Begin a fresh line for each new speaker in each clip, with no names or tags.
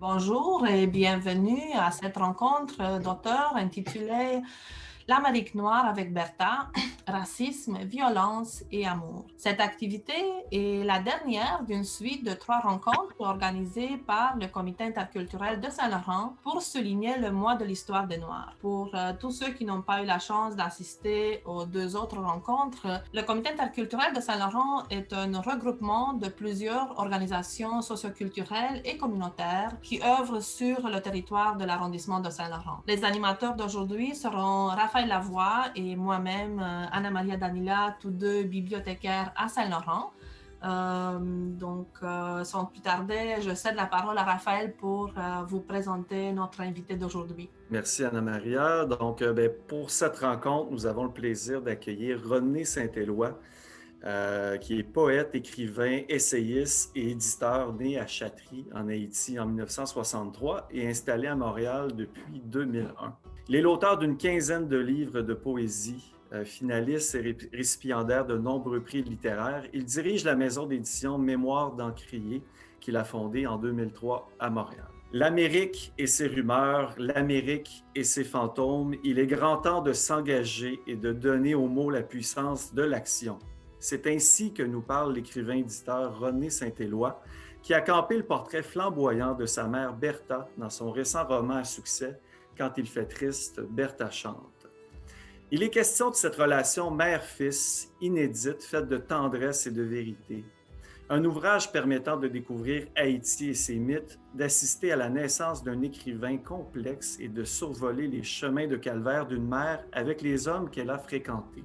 Bonjour et bienvenue à cette rencontre d'auteurs intitulée L'Amérique noire avec Bertha, racisme, violence et amour. Cette activité est la dernière d'une suite de 3 rencontres organisées par le Comité interculturel de Saint-Laurent pour souligner le mois de l'histoire des Noirs. Pour tous ceux qui n'ont pas eu la chance d'assister aux 2 autres rencontres, le Comité interculturel de Saint-Laurent est un regroupement de plusieurs organisations socioculturelles et communautaires qui œuvrent sur le territoire de l'arrondissement de Saint-Laurent. Les animateurs d'aujourd'hui seront Raphaël Lavoie et moi-même, Anna-Maria Danila, tous deux bibliothécaires à Saint-Laurent. Sans plus tarder, je cède la parole à Raphaël pour vous présenter notre invité d'aujourd'hui.
Merci Anna-Maria. Pour cette rencontre, nous avons le plaisir d'accueillir René Saint-Éloi, qui est poète, écrivain, essayiste et éditeur, né à Châteauguay, en Haïti, en 1963 et installé à Montréal depuis 2001. Il est l'auteur d'une quinzaine de livres de poésie, finaliste et récipiendaire de nombreux prix littéraires. Il dirige la maison d'édition Mémoire d'Encrier, qu'il a fondée en 2003 à Montréal. L'Amérique et ses rumeurs, l'Amérique et ses fantômes, il est grand temps de s'engager et de donner aux mots la puissance de l'action. C'est ainsi que nous parle l'écrivain-éditeur René Saint-Éloi, qui a campé le portrait flamboyant de sa mère Bertha dans son récent roman à succès « Quand il fait triste, Bertha chante ». Il est question de cette relation mère-fils inédite, faite de tendresse et de vérité. Un ouvrage permettant de découvrir Haïti et ses mythes, d'assister à la naissance d'un écrivain complexe et de survoler les chemins de calvaire d'une mère avec les hommes qu'elle a fréquentés.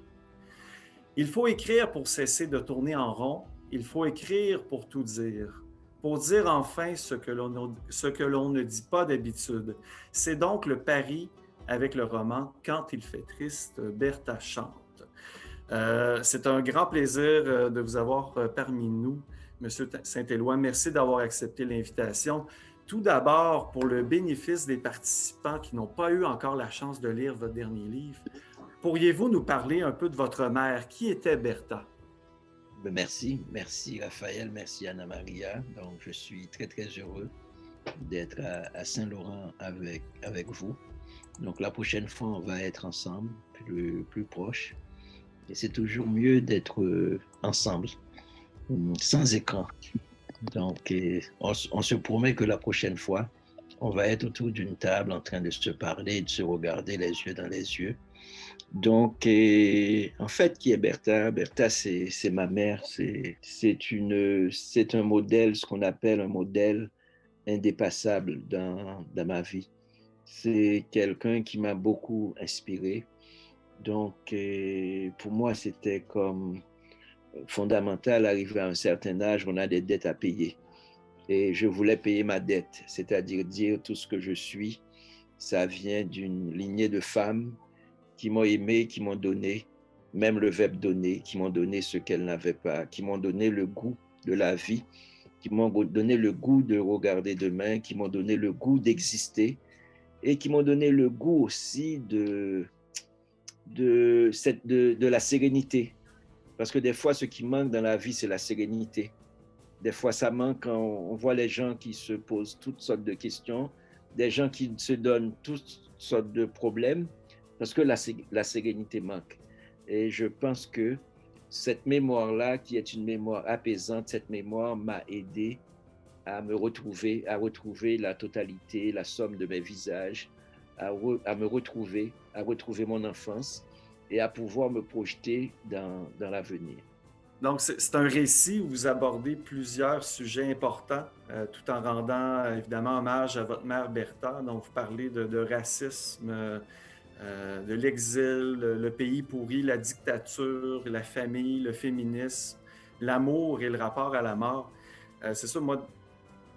Il faut écrire pour cesser de tourner en rond, il faut écrire pour tout dire, pour dire enfin ce que l'on ne dit pas d'habitude. C'est donc le pari avec le roman « Quand il fait triste, Bertha chante ». C'est un grand plaisir de vous avoir parmi nous, Monsieur Saint-Éloi. Merci d'avoir accepté l'invitation. Tout d'abord, pour le bénéfice des participants qui n'ont pas eu encore la chance de lire votre dernier livre, pourriez-vous nous parler un peu de votre mère? Qui était Bertha?
Merci Raphaël, merci Anna-Maria. Donc, je suis très, très heureux d'être à Saint-Laurent avec vous. Donc, la prochaine fois, on va être ensemble, plus proche. Et c'est toujours mieux d'être ensemble, sans écran. Donc, on se promet que la prochaine fois, on va être autour d'une table en train de se parler et de se regarder les yeux dans les yeux. Donc, en fait, qui est Bertha? Bertha, c'est ma mère. C'est un modèle, ce qu'on appelle un modèle indépassable dans ma vie. C'est quelqu'un qui m'a beaucoup inspiré. Donc, pour moi, c'était comme fondamental, arrivé à un certain âge, on a des dettes à payer. Et je voulais payer ma dette, c'est-à-dire dire tout ce que je suis. Ça vient d'une lignée de femmes qui m'ont aimé, qui m'ont donné, même le verbe donner, qui m'ont donné ce qu'elles n'avaient pas, qui m'ont donné le goût de la vie, qui m'ont donné le goût de regarder demain, qui m'ont donné le goût d'exister et qui m'ont donné le goût aussi de la sérénité. Parce que des fois, ce qui manque dans la vie, c'est la sérénité. Des fois, ça manque quand on voit les gens qui se posent toutes sortes de questions, des gens qui se donnent toutes sortes de problèmes, parce que la sérénité manque. Et je pense que cette mémoire-là, qui est une mémoire apaisante, cette mémoire m'a aidé à retrouver la totalité, la somme de mes visages, à me retrouver, à retrouver mon enfance et à pouvoir me projeter dans l'avenir.
Donc, c'est un récit où vous abordez plusieurs sujets importants, tout en rendant évidemment hommage à votre mère Bertha. Donc, vous parlez de racisme, de l'exil, le pays pourri, la dictature, la famille, le féminisme, l'amour et le rapport à la mort. C'est ça, moi,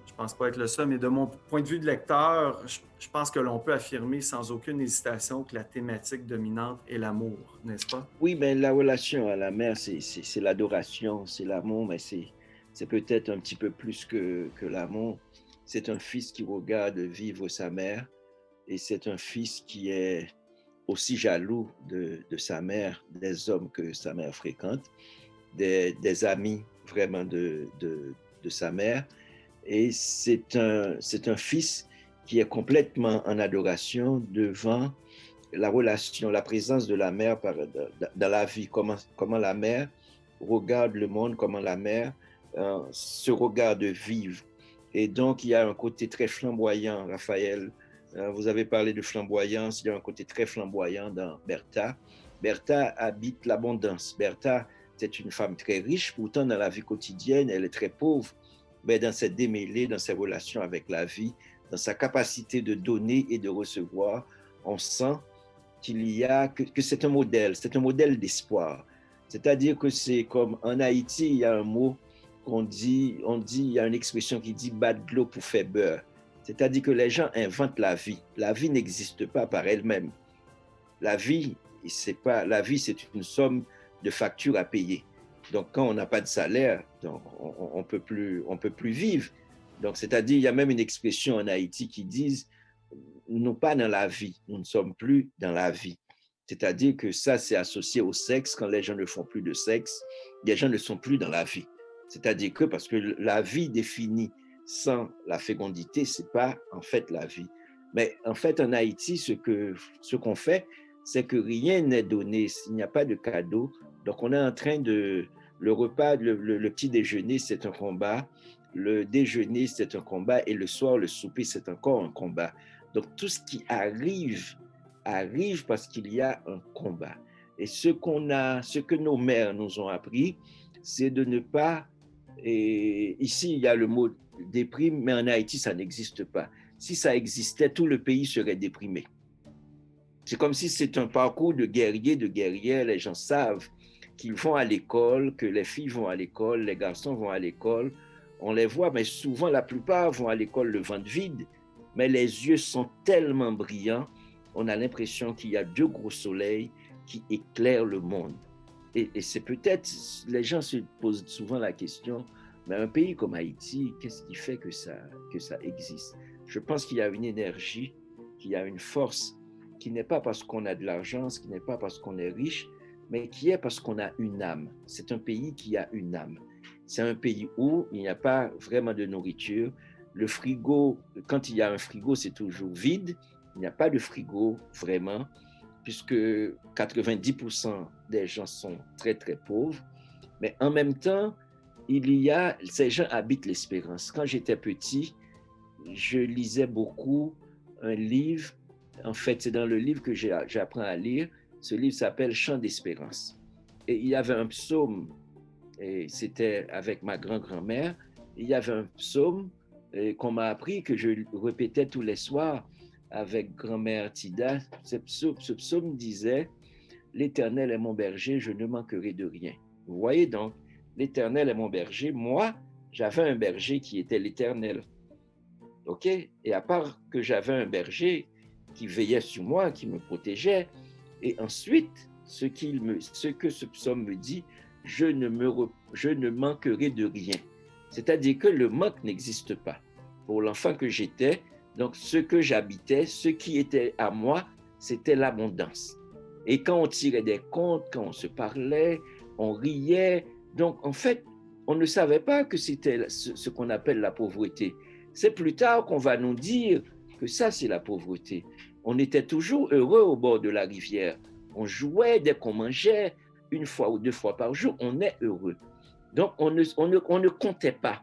je pense pas être le seul, mais de mon point de vue de lecteur, je pense que l'on peut affirmer sans aucune hésitation que la thématique dominante est l'amour, n'est-ce pas?
Oui, mais la relation à la mère, c'est l'adoration, c'est l'amour, mais c'est peut-être un petit peu plus que l'amour. C'est un fils qui regarde vivre sa mère et c'est un fils qui est aussi jaloux de sa mère, des hommes que sa mère fréquente, des amis vraiment de sa mère. Et c'est un fils qui est complètement en adoration devant la relation, la présence de la mère dans la vie, comment la mère regarde le monde, comment la mère se regarde vivre. Et donc, il y a un côté très flamboyant, Raphaël. Vous avez parlé de flamboyance, il y a un côté très flamboyant dans Bertha. Bertha habite l'abondance. Bertha, c'est une femme très riche, pourtant dans la vie quotidienne, elle est très pauvre. Mais dans ses démêlés, dans ses relations avec la vie, dans sa capacité de donner et de recevoir, on sent que c'est un modèle d'espoir. C'est-à-dire que c'est comme en Haïti, il y a un mot il y a une expression qui dit « bas de l'eau pour faire beurre ». C'est-à-dire que les gens inventent la vie. La vie n'existe pas par elle-même. La vie, c'est une somme de factures à payer. Donc, quand on n'a pas de salaire, donc on peut plus vivre. Donc, c'est-à-dire, il y a même une expression en Haïti qui dit « nous pas dans la vie, nous ne sommes plus dans la vie ». C'est-à-dire que ça, c'est associé au sexe. Quand les gens ne font plus de sexe, les gens ne sont plus dans la vie. C'est-à-dire que parce que la vie définie sans la fécondité, c'est pas en fait la vie. Mais en fait, en Haïti, ce qu'on fait, c'est que rien n'est donné, il n'y a pas de cadeau. Donc, on est en train le repas, le petit déjeuner, c'est un combat. Le déjeuner, c'est un combat. Et le soir, le souper, c'est encore un combat. Donc, tout ce qui arrive parce qu'il y a un combat. Et ce que nos mères nous ont appris, c'est de ne pas... Et ici, il y a le mot déprime, mais en Haïti, ça n'existe pas. Si ça existait, tout le pays serait déprimé. C'est comme si c'est un parcours de guerriers, de guerrières. Les gens savent qu'ils vont à l'école, que les filles vont à l'école, les garçons vont à l'école. On les voit, mais souvent, la plupart vont à l'école le ventre vide. Mais les yeux sont tellement brillants, on a l'impression qu'il y a deux gros soleils qui éclairent le monde. Et c'est peut-être, les gens se posent souvent la question, mais un pays comme Haïti, qu'est-ce qui fait que ça existe? Je pense qu'il y a une énergie, qu'il y a une force, qui n'est pas parce qu'on a de l'argent, qui n'est pas parce qu'on est riche, mais qui est parce qu'on a une âme. C'est un pays qui a une âme. C'est un pays où il n'y a pas vraiment de nourriture. Le frigo, quand il y a un frigo, c'est toujours vide. Il n'y a pas de frigo vraiment, puisque 90% des gens sont très, très pauvres. Mais en même temps, ces gens habitent l'espérance. Quand j'étais petit, je lisais beaucoup un livre. En fait, c'est dans le livre que j'apprends à lire. Ce livre s'appelle « Chant d'espérance ». Et il y avait un psaume, et c'était avec ma grand-grand-mère. Il y avait un psaume qu'on m'a appris, que je répétais tous les soirs avec grand-mère Tida. Ce psaume disait « L'Éternel est mon berger, je ne manquerai de rien ». Vous voyez donc, l'Éternel est mon berger. Moi, j'avais un berger qui était l'Éternel. OK? Et à part que j'avais un berger qui veillait sur moi, qui me protégeait, et ensuite, ce que ce psaume me dit, je ne manquerai de rien. C'est-à-dire que le manque n'existe pas. Pour l'enfant que j'étais, donc ce que j'habitais, ce qui était à moi, c'était l'abondance. Et quand on tirait des comptes, quand on se parlait, on riait. Donc en fait, on ne savait pas que c'était ce qu'on appelle la pauvreté. C'est plus tard qu'on va nous dire que ça, c'est la pauvreté. On était toujours heureux au bord de la rivière. On jouait dès qu'on mangeait, 1 fois ou 2 fois par jour, on est heureux. Donc, on ne comptait pas.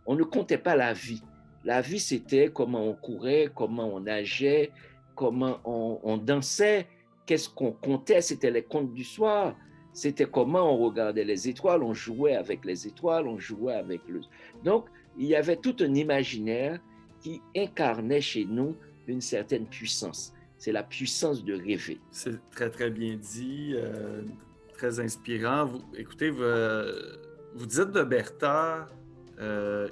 On ne comptait pas la vie. La vie, c'était comment on courait, comment on nageait, comment on dansait, qu'est-ce qu'on comptait, c'était les contes du soir. C'était comment on regardait les étoiles, on jouait avec les étoiles, on jouait avec le... Donc, il y avait tout un imaginaire qui incarnait chez nous une certaine puissance. C'est la puissance de rêver.
C'est très, très bien dit, très inspirant. Écoutez, vous dites de Bertha,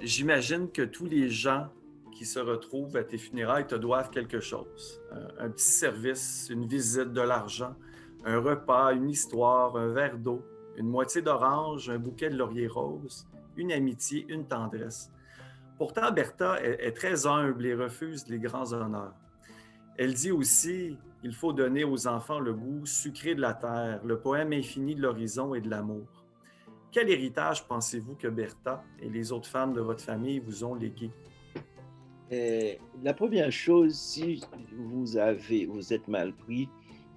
j'imagine que tous les gens qui se retrouvent à tes funérailles te doivent quelque chose. Un petit service, une visite, de l'argent, un repas, une histoire, un verre d'eau, une moitié d'orange, un bouquet de laurier rose, une amitié, une tendresse. Pourtant, Bertha est très humble et refuse les grands honneurs. Elle dit aussi qu'il faut donner aux enfants le goût sucré de la terre, le poème infini de l'horizon et de l'amour. Quel héritage pensez-vous que Bertha et les autres femmes de votre famille vous ont légué?
La première chose, si vous êtes mal pris,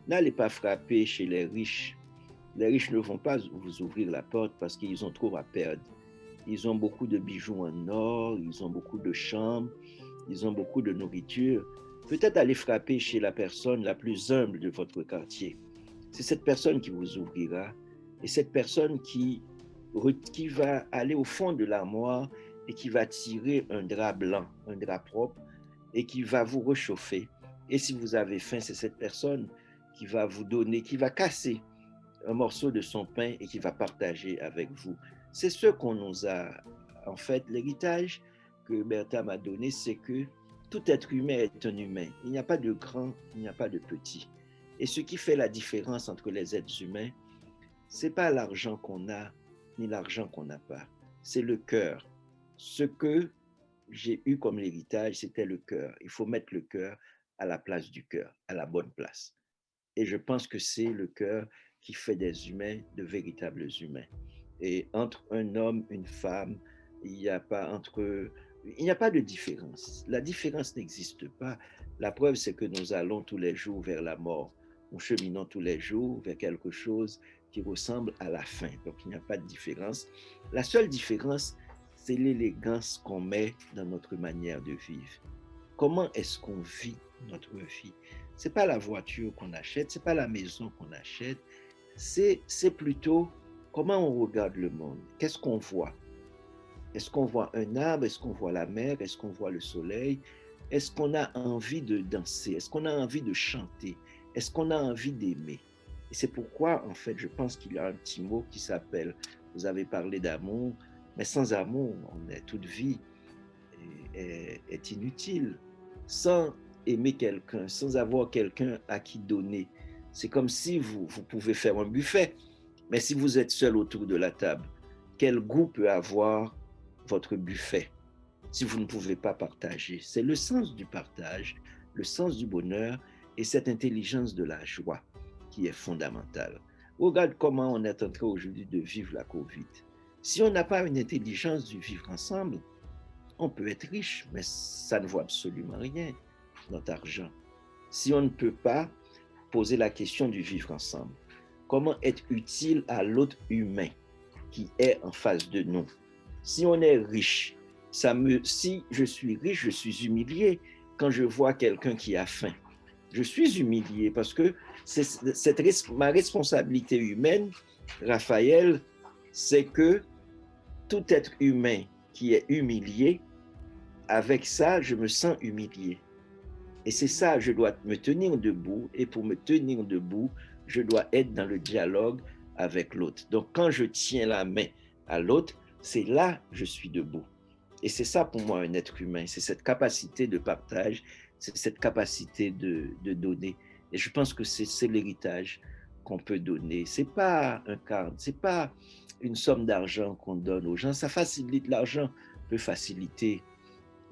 n'allez pas frapper chez les riches. Les riches ne vont pas vous ouvrir la porte parce qu'ils ont trop à perdre. Ils ont beaucoup de bijoux en or, ils ont beaucoup de chambres, ils ont beaucoup de nourriture. Peut-être aller frapper chez la personne la plus humble de votre quartier. C'est cette personne qui vous ouvrira et cette personne qui va aller au fond de l'armoire et qui va tirer un drap blanc, un drap propre et qui va vous réchauffer. Et si vous avez faim, c'est cette personne qui va vous donner, qui va casser un morceau de son pain et qui va partager avec vous. C'est ce qu'on nous a, en fait, l'héritage que Bertha m'a donné, c'est que tout être humain est un humain. Il n'y a pas de grand, il n'y a pas de petit. Et ce qui fait la différence entre les êtres humains, c'est pas l'argent qu'on a, ni l'argent qu'on n'a pas. C'est le cœur. Ce que j'ai eu comme héritage, c'était le cœur. Il faut mettre le cœur à la place du cœur, à la bonne place. Et je pense que c'est le cœur qui fait des humains de véritables humains. Et entre un homme, une femme, il n'y a pas de différence. La différence n'existe pas. La preuve, c'est que nous allons tous les jours vers la mort. Nous cheminons tous les jours vers quelque chose qui ressemble à la fin. Donc, il n'y a pas de différence. La seule différence, c'est l'élégance qu'on met dans notre manière de vivre. Comment est-ce qu'on vit notre vie? C'est pas la voiture qu'on achète, c'est pas la maison qu'on achète, c'est plutôt comment on regarde le monde. Qu'est-ce qu'on voit? Est-ce qu'on voit un arbre? Est-ce qu'on voit la mer? Est-ce qu'on voit le soleil? Est-ce qu'on a envie de danser? Est-ce qu'on a envie de chanter? Est-ce qu'on a envie d'aimer? Et c'est pourquoi, en fait, je pense qu'il y a un petit mot qui s'appelle, vous avez parlé d'amour, mais sans amour, toute vie est inutile. Sans aimer quelqu'un, sans avoir quelqu'un à qui donner, c'est comme si vous pouvez faire un buffet, mais si vous êtes seul autour de la table, quel goût peut avoir votre buffet si vous ne pouvez pas partager? C'est le sens du partage, le sens du bonheur et cette intelligence de la joie qui est fondamentale. Regarde comment on est en train aujourd'hui de vivre la COVID. Si on n'a pas une intelligence du vivre ensemble, on peut être riche, mais ça ne vaut absolument rien, notre argent. Si on ne peut pas poser la question du vivre ensemble, comment être utile à l'autre humain qui est en face de nous? Si on est riche, si je suis riche, je suis humilié quand je vois quelqu'un qui a faim. Je suis humilié parce que ma responsabilité humaine, Raphaël, c'est que tout être humain qui est humilié, avec ça, je me sens humilié. Et c'est ça, je dois me tenir debout. Et pour me tenir debout, je dois être dans le dialogue avec l'autre. Donc, quand je tiens la main à l'autre, c'est là que je suis debout. Et c'est ça pour moi un être humain. C'est cette capacité de partage, c'est cette capacité de donner. Et je pense que c'est l'héritage qu'on peut donner. C'est pas un cadre, c'est pas une somme d'argent qu'on donne aux gens. Ça facilite, l'argent peut faciliter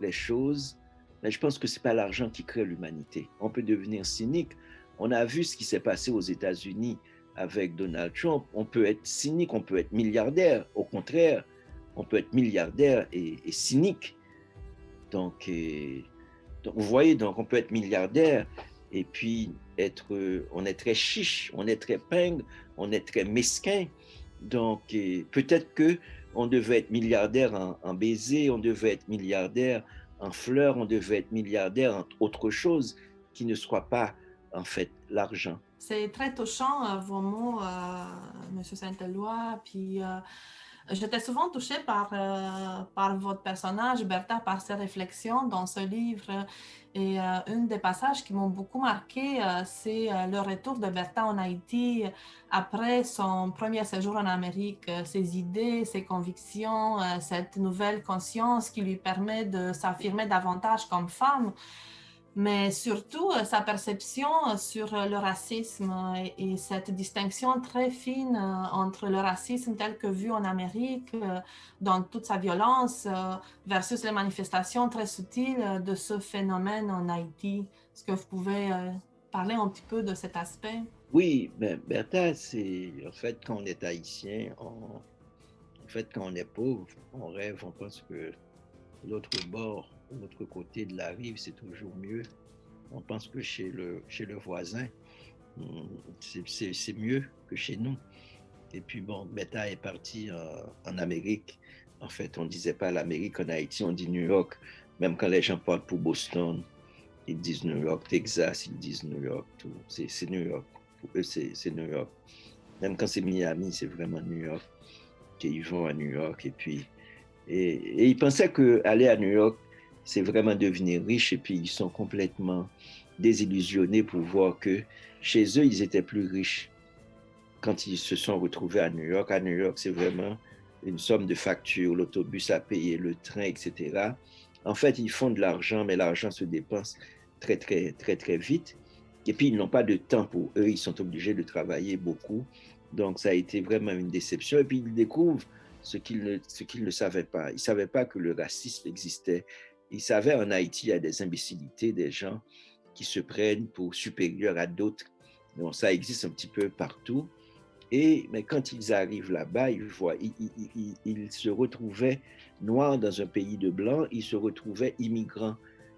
les choses, mais je pense que ce n'est pas l'argent qui crée l'humanité. On peut devenir cynique. On a vu ce qui s'est passé aux États-Unis avec Donald Trump. On peut être cynique, on peut être milliardaire. Au contraire, on peut être milliardaire et cynique. Donc, vous voyez, donc on peut être milliardaire et puis on est très chiche, on est très pingre, on est très mesquin. Donc, peut-être qu'on devait être milliardaire en baisers, on devait être milliardaire en fleurs, on devait être milliardaire en autre chose qui ne soit pas, en fait, l'argent.
C'est très touchant, vos mots, M. Saint-Éloi. Puis, j'étais souvent touchée par votre personnage, Bertha, par ses réflexions dans ce livre. Et un des passages qui m'ont beaucoup marqué, c'est le retour de Bertha en Haïti après son premier séjour en Amérique. Ses idées, ses convictions, cette nouvelle conscience qui lui permet de s'affirmer davantage comme femme, mais surtout sa perception sur le racisme et cette distinction très fine entre le racisme tel que vu en Amérique, dans toute sa violence, versus les manifestations très subtiles de ce phénomène en Haïti. Est-ce que vous pouvez parler un petit peu de cet aspect?
Oui, Bertha, c'est en fait quand on est haïtien, En fait, quand on est pauvre, on rêve, on pense que l'autre bord, l'autre côté de la rive, c'est toujours mieux. On pense que chez le voisin, c'est mieux que chez nous. Et puis bon, Bertha est parti en Amérique. En fait, on ne disait pas l'Amérique en Haïti, on dit New York. Même quand les gens parlent pour Boston, ils disent New York, Texas, ils disent New York, tout. C'est New York. Pour eux, c'est New York. Même quand c'est Miami, c'est vraiment New York. Qu'ils vont à New York. Et puis, et ils pensaient qu'aller à New York, c'est vraiment devenir riche. Et puis, ils sont complètement désillusionnés pour voir que chez eux, ils étaient plus riches. Quand ils se sont retrouvés à New York, c'est vraiment une somme de factures, l'autobus à payer, le train, etc. En fait, ils font de l'argent, mais l'argent se dépense très, très, très, très vite. Et puis, ils n'ont pas de temps pour eux, ils sont obligés de travailler beaucoup. Donc, ça a été vraiment une déception. Et puis, ils découvrent ce qu'ils ne savaient pas. Ils ne savaient pas que le racisme existait. Ils savaient en Haïti, il y a des imbécilités, des gens qui se prennent pour supérieurs à d'autres. Donc, ça existe un petit peu partout. Mais quand ils arrivent là-bas, ils se retrouvaient noirs dans un pays de blancs, ils se retrouvaient immigrants.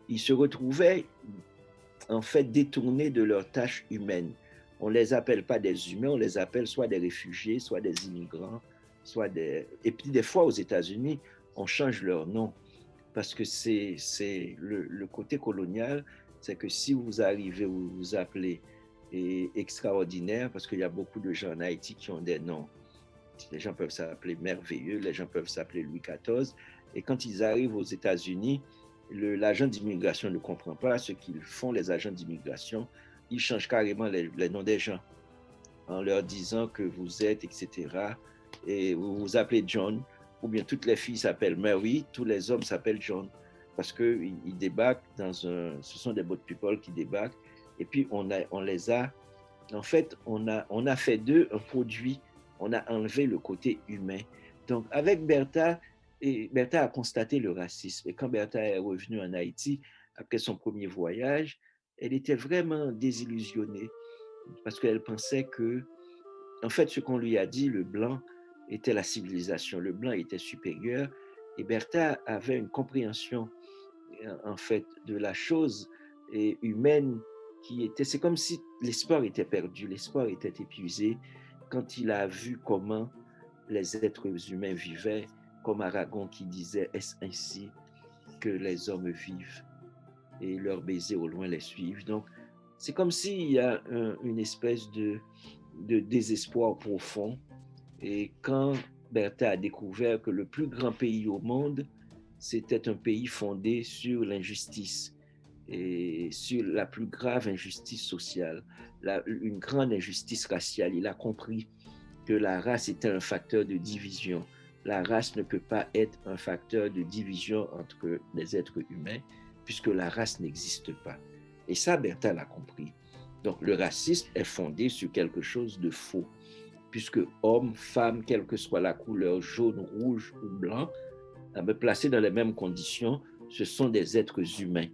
Ils se retrouvaient, en fait, détournés de leurs tâches humaines. On ne les appelle pas des humains, on les appelle soit des réfugiés, soit des immigrants, Et puis, des fois, aux États-Unis, on change leur nom parce que c'est le côté colonial, c'est que si vous arrivez, vous vous appelez extraordinaire, parce qu'il y a beaucoup de gens en Haïti qui ont des noms. Les gens peuvent s'appeler merveilleux, les gens peuvent s'appeler Louis XIV. Et quand ils arrivent aux États-Unis, l'agent d'immigration ne comprend pas ce qu'ils font, les agents d'immigration. Ils changent carrément les noms des gens en leur disant que vous êtes, etc. Et vous vous appelez John, ou bien toutes les filles s'appellent Mary, tous les hommes s'appellent John, parce qu'ils débarquent ce sont des boat people qui débarquent. Et puis, on a fait d'eux un produit, on a enlevé le côté humain. Donc, avec Bertha, Bertha a constaté le racisme. Et quand Bertha est revenue en Haïti, après son premier voyage, elle était vraiment désillusionnée parce qu'elle pensait que, en fait, ce qu'on lui a dit, le blanc était la civilisation, le blanc était supérieur. Et Bertha avait une compréhension, en fait, de la chose humaine c'est comme si l'espoir était perdu, l'espoir était épuisé quand il a vu comment les êtres humains vivaient, comme Aragon qui disait « Est-ce ainsi que les hommes vivent ?» et leurs baisers au loin les suivent. Donc, c'est comme s'il y a une espèce de désespoir profond. Et quand Bertha a découvert que le plus grand pays au monde, c'était un pays fondé sur l'injustice, et sur la plus grave injustice sociale, une grande injustice raciale. Il a compris que la race était un facteur de division. La race ne peut pas être un facteur de division entre les êtres humains, puisque la race n'existe pas. Et ça, Bertha l'a compris. Donc, le racisme est fondé sur quelque chose de faux, puisque hommes, femmes, quelle que soit la couleur, jaune, rouge ou blanc, placés dans les mêmes conditions, ce sont des êtres humains.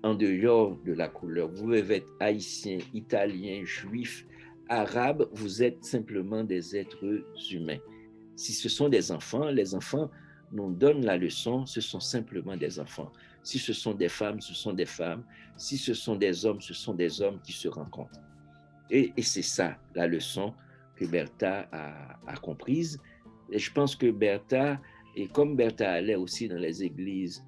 En dehors de la couleur. Vous pouvez être haïtien, italien, juif, arabe, vous êtes simplement des êtres humains. Si ce sont des enfants, les enfants nous donnent la leçon, ce sont simplement des enfants. Si ce sont des femmes, ce sont des femmes. Si ce sont des hommes, ce sont des hommes qui se rencontrent. Et c'est ça, la leçon que Bertha a comprise. Et je pense que Bertha, et comme Bertha allait aussi dans les églises,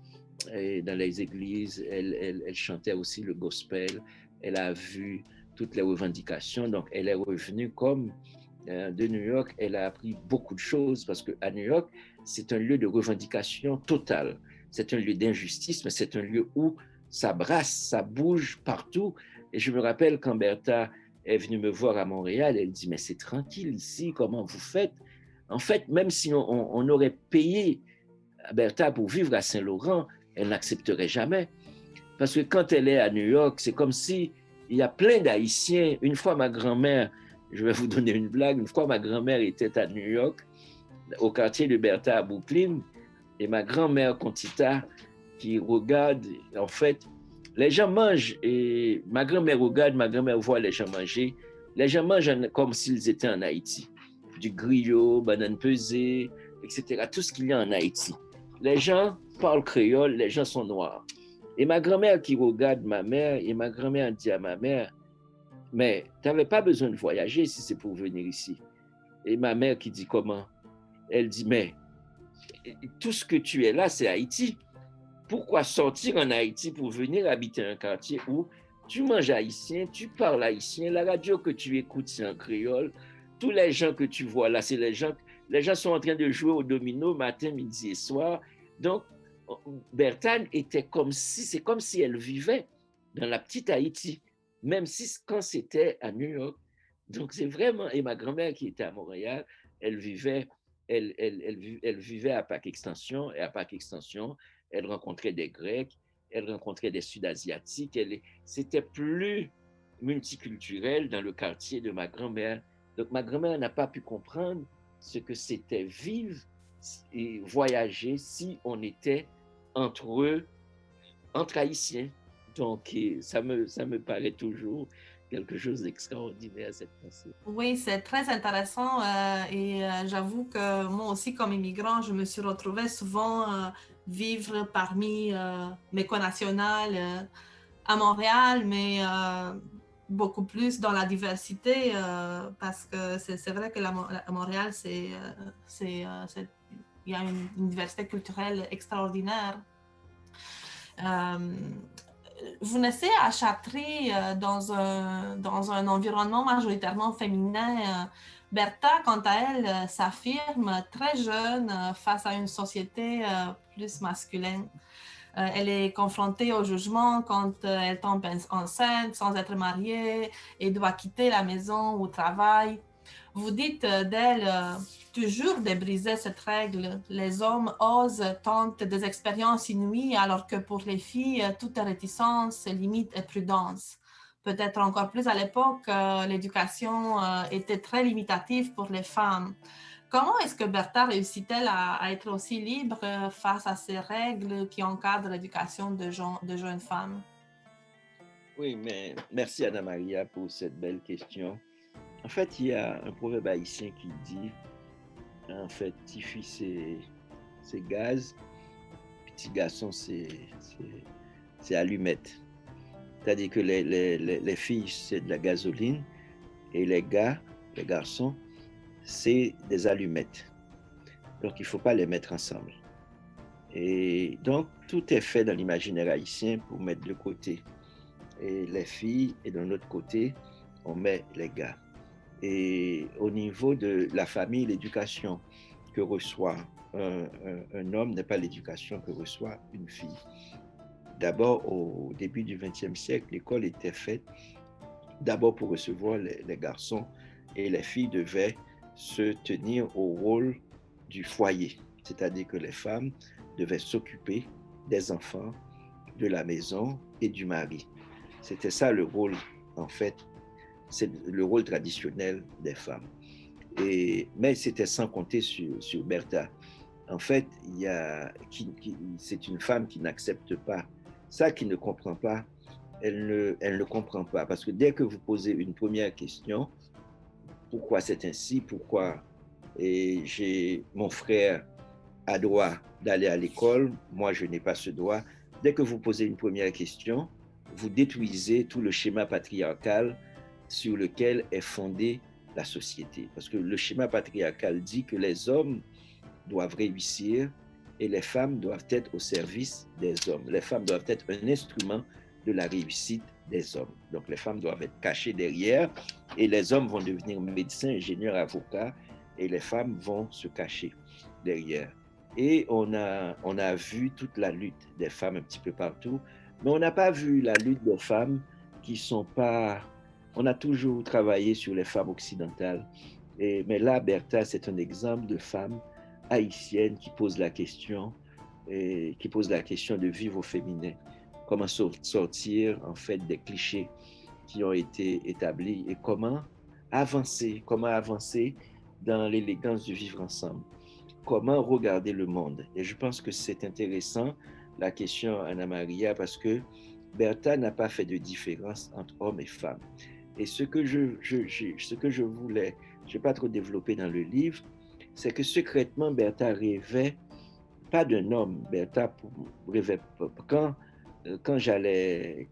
elle chantait aussi le gospel, elle a vu toutes les revendications, donc elle est revenue comme de New York, elle a appris beaucoup de choses parce qu'à New York, c'est un lieu de revendication totale, c'est un lieu d'injustice, mais c'est un lieu où ça brasse, ça bouge partout. Et je me rappelle quand Bertha est venue me voir à Montréal, elle dit « mais c'est tranquille ici, comment vous faites ?» En fait, même si on aurait payé Bertha pour vivre à Saint-Laurent, elle n'accepterait jamais. Parce que quand elle est à New York, c'est comme si il y a plein d'Haïtiens. Une fois, ma grand-mère, je vais vous donner une blague, une fois, ma grand-mère était à New York, au quartier de Bertha à Brooklyn, et ma grand-mère Contita, qui regarde, en fait, les gens mangent, et ma grand-mère regarde, ma grand-mère voit les gens manger. Les gens mangent comme s'ils étaient en Haïti. Du griot, banane pesée, etc. Tout ce qu'il y a en Haïti. Les gens parlent créole, les gens sont noirs. Et ma grand-mère qui regarde ma mère, et ma grand-mère dit à ma mère, mais tu n'avais pas besoin de voyager si c'est pour venir ici. Et ma mère qui dit comment? Elle dit, mais tout ce que tu es là, c'est Haïti. Pourquoi sortir en Haïti pour venir habiter un quartier où tu manges haïtien, tu parles haïtien, la radio que tu écoutes, c'est en créole. Tous les gens que tu vois là, c'est les gens sont en train de jouer au domino matin, midi et soir. Donc, Bertane était c'est comme si elle vivait dans la petite Haïti, même si quand c'était à New York. Donc, c'est vraiment, et ma grand-mère qui était à Montréal, elle vivait à Parc Extension, et à Parc Extension, elle rencontrait des Grecs, elle rencontrait des Sud-Asiatiques, c'était plus multiculturel dans le quartier de ma grand-mère. Donc, ma grand-mère n'a pas pu comprendre ce que c'était vivre et voyager si on était entre Haïtiens. Donc, ça me paraît toujours quelque chose d'extraordinaire, cette pensée.
Oui, c'est très intéressant et j'avoue que moi aussi, comme immigrant, je me suis retrouvée souvent vivre parmi mes connationales à Montréal, mais beaucoup plus dans la diversité parce que c'est vrai que à Montréal, il y a une diversité culturelle extraordinaire. Vous naissez à Châteauguay dans un environnement majoritairement féminin. Bertha, quant à elle, s'affirme très jeune face à une société plus masculine. Elle est confrontée au jugement quand elle tombe enceinte sans être mariée et doit quitter la maison ou le travail. Vous dites d'elle toujours de briser cette règle. Les hommes osent, tentent des expériences inouïes, alors que pour les filles, toute réticence, limite et prudence. Peut-être encore plus à l'époque, l'éducation était très limitative pour les femmes. Comment est-ce que Bertha réussit-elle à être aussi libre face à ces règles qui encadrent l'éducation de jeunes femmes?
Oui, mais merci Anna Maria pour cette belle question. En fait, il y a un proverbe haïtien qui dit, en fait, petit fils c'est gaz, petit garçon c'est allumette. C'est-à-dire que les filles c'est de la gasoline et les garçons, c'est des allumettes. Donc, il ne faut pas les mettre ensemble. Et donc, tout est fait dans l'imaginaire haïtien pour mettre de côté et les filles, et d'un autre côté, on met les gars. Et au niveau de la famille, l'éducation que reçoit un homme n'est pas l'éducation que reçoit une fille. D'abord, au début du XXe siècle, l'école était faite d'abord pour recevoir les garçons et les filles devaient se tenir au rôle du foyer, c'est-à-dire que les femmes devaient s'occuper des enfants, de la maison et du mari. C'était ça le rôle, en fait, c'est le rôle traditionnel des femmes. Mais c'était sans compter sur Bertha. En fait, c'est une femme qui n'accepte pas ça, qui ne comprend pas. Elle ne comprend pas. Parce que dès que vous posez une première question, pourquoi c'est ainsi, pourquoi mon frère a droit d'aller à l'école, moi je n'ai pas ce droit. Dès que vous posez une première question, vous détruisez tout le schéma patriarcal sur lequel est fondée la société. Parce que le schéma patriarcal dit que les hommes doivent réussir et les femmes doivent être au service des hommes. Les femmes doivent être un instrument de la réussite des hommes. Donc les femmes doivent être cachées derrière et les hommes vont devenir médecins, ingénieurs, avocats et les femmes vont se cacher derrière. Et on a vu toute la lutte des femmes un petit peu partout, mais on n'a pas vu la lutte des femmes qui sont pas... On a toujours travaillé sur les femmes occidentales. Mais là, Bertha, c'est un exemple de femme haïtienne qui pose la question de vivre au féminin. Comment sortir, en fait, des clichés qui ont été établis et comment avancer dans l'élégance du vivre ensemble. Comment regarder le monde. Et je pense que c'est intéressant, la question, Anna Maria, parce que Bertha n'a pas fait de différence entre hommes et femmes. Et ce que je voulais, je ne vais pas trop développer dans le livre, c'est que secrètement, Bertha rêvait pas d'un homme. Bertha rêvait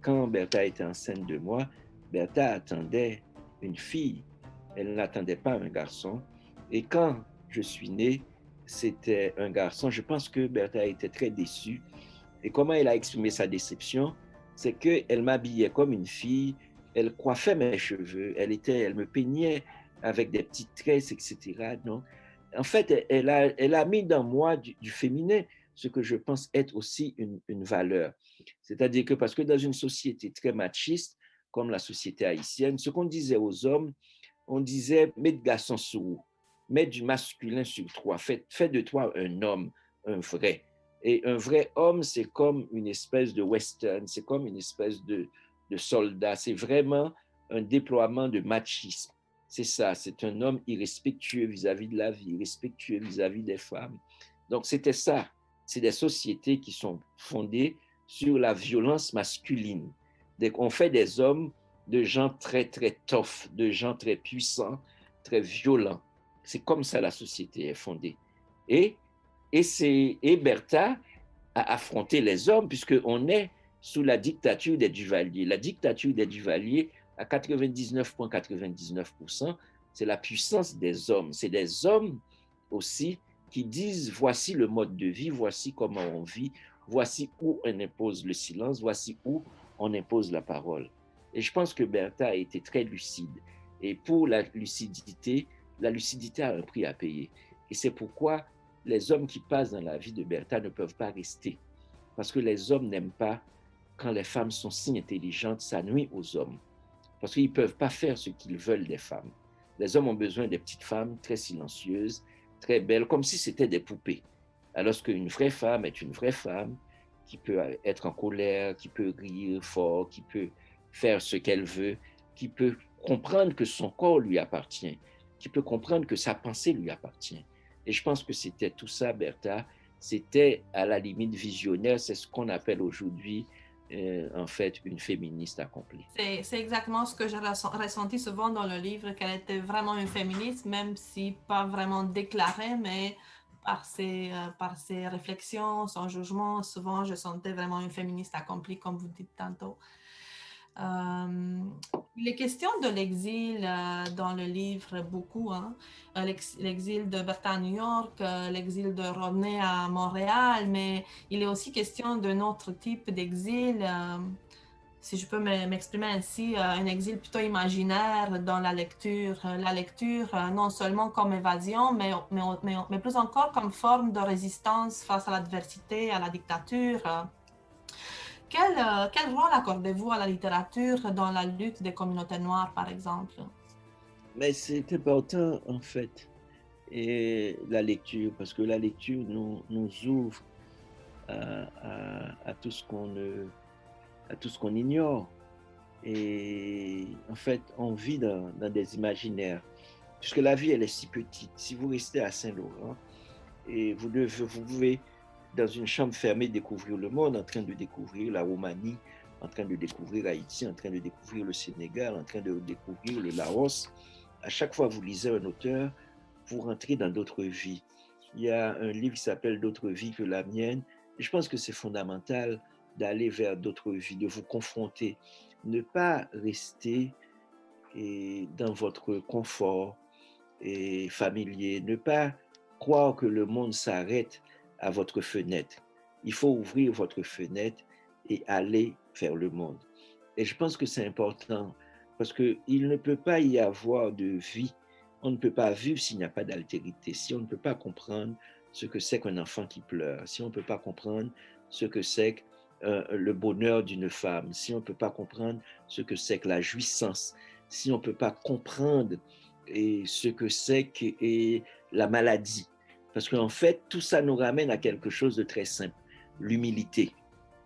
quand Bertha était enceinte de moi, Bertha attendait une fille. Elle n'attendait pas un garçon. Et quand je suis né, c'était un garçon. Je pense que Bertha était très déçue. Et comment elle a exprimé sa déception, c'est qu'elle m'habillait comme une fille, elle coiffait mes cheveux, elle me peignait avec des petites tresses, etc. Donc, en fait, elle a mis dans moi du féminin, ce que je pense être aussi une valeur. C'est-à-dire que parce que dans une société très machiste, comme la société haïtienne, ce qu'on disait aux hommes, on disait, mets de garçon sur vous, mets du masculin sur toi, fais de toi un homme, un vrai. Et un vrai homme, c'est comme une espèce de western, c'est comme une espèce de soldat, c'est vraiment un déploiement de machisme. C'est ça, c'est un homme irrespectueux vis-à-vis de la vie, irrespectueux vis-à-vis des femmes. Donc c'était ça, c'est des sociétés qui sont fondées sur la violence masculine. Donc on fait des hommes de gens très, très tough, de gens très puissants, très violents. C'est comme ça la société est fondée. Et Bertha a affronté les hommes, puisqu'on est sous la dictature des Duvalier. La dictature des Duvalier, à 99,99%, c'est la puissance des hommes. C'est des hommes aussi qui disent, voici le mode de vie, voici comment on vit, voici où on impose le silence, voici où on impose la parole. Et je pense que Bertha a été très lucide. Et pour la lucidité a un prix à payer. Et c'est pourquoi les hommes qui passent dans la vie de Bertha ne peuvent pas rester. Parce que les hommes n'aiment pas quand les femmes sont si intelligentes, ça nuit aux hommes. Parce qu'ils ne peuvent pas faire ce qu'ils veulent des femmes. Les hommes ont besoin des petites femmes très silencieuses, très belles, comme si c'était des poupées. Alors qu'une vraie femme est une vraie femme qui peut être en colère, qui peut rire fort, qui peut faire ce qu'elle veut, qui peut comprendre que son corps lui appartient, qui peut comprendre que sa pensée lui appartient. Et je pense que c'était tout ça, Bertha. C'était à la limite visionnaire. C'est ce qu'on appelle aujourd'hui, en fait, une féministe accomplie.
C'est exactement ce que j'ai ressenti souvent dans le livre, qu'elle était vraiment une féministe, même si pas vraiment déclarée, mais par ses réflexions, son jugement, souvent je sentais vraiment une féministe accomplie, comme vous dites tantôt. Il est question de l'exil dans le livre beaucoup, hein? L'exil de Bertha à New York, l'exil de Rodney à Montréal, mais il est aussi question d'un autre type d'exil, si je peux m'exprimer ainsi, un exil plutôt imaginaire dans la lecture non seulement comme évasion, mais plus encore comme forme de résistance face à l'adversité, à la dictature. Quel rôle accordez-vous à la littérature dans la lutte des communautés noires, par exemple?
Mais c'est important, en fait, et la lecture, parce que la lecture nous ouvre à tout ce qu'on ignore. Et en fait, on vit dans des imaginaires, puisque la vie, elle est si petite. Si vous restez à Saint-Laurent, et vous pouvez, dans une chambre fermée, découvrir le monde, en train de découvrir la Roumanie, en train de découvrir Haïti, en train de découvrir le Sénégal, en train de découvrir le Laos. À chaque fois que vous lisez un auteur, vous rentrez dans d'autres vies. Il y a un livre qui s'appelle « D'autres vies que la mienne ». Et je pense que c'est fondamental d'aller vers d'autres vies, de vous confronter. Ne pas rester dans votre confort familier, ne pas croire que le monde s'arrête à votre fenêtre. Il faut ouvrir votre fenêtre et aller vers le monde. Et je pense que c'est important parce qu'il ne peut pas y avoir de vie. On ne peut pas vivre s'il n'y a pas d'altérité, si on ne peut pas comprendre ce que c'est qu'un enfant qui pleure, si on ne peut pas comprendre ce que c'est que le bonheur d'une femme, si on ne peut pas comprendre ce que c'est que la jouissance, si on ne peut pas comprendre ce que c'est que la maladie. Parce qu'en fait, tout ça nous ramène à quelque chose de très simple, l'humilité.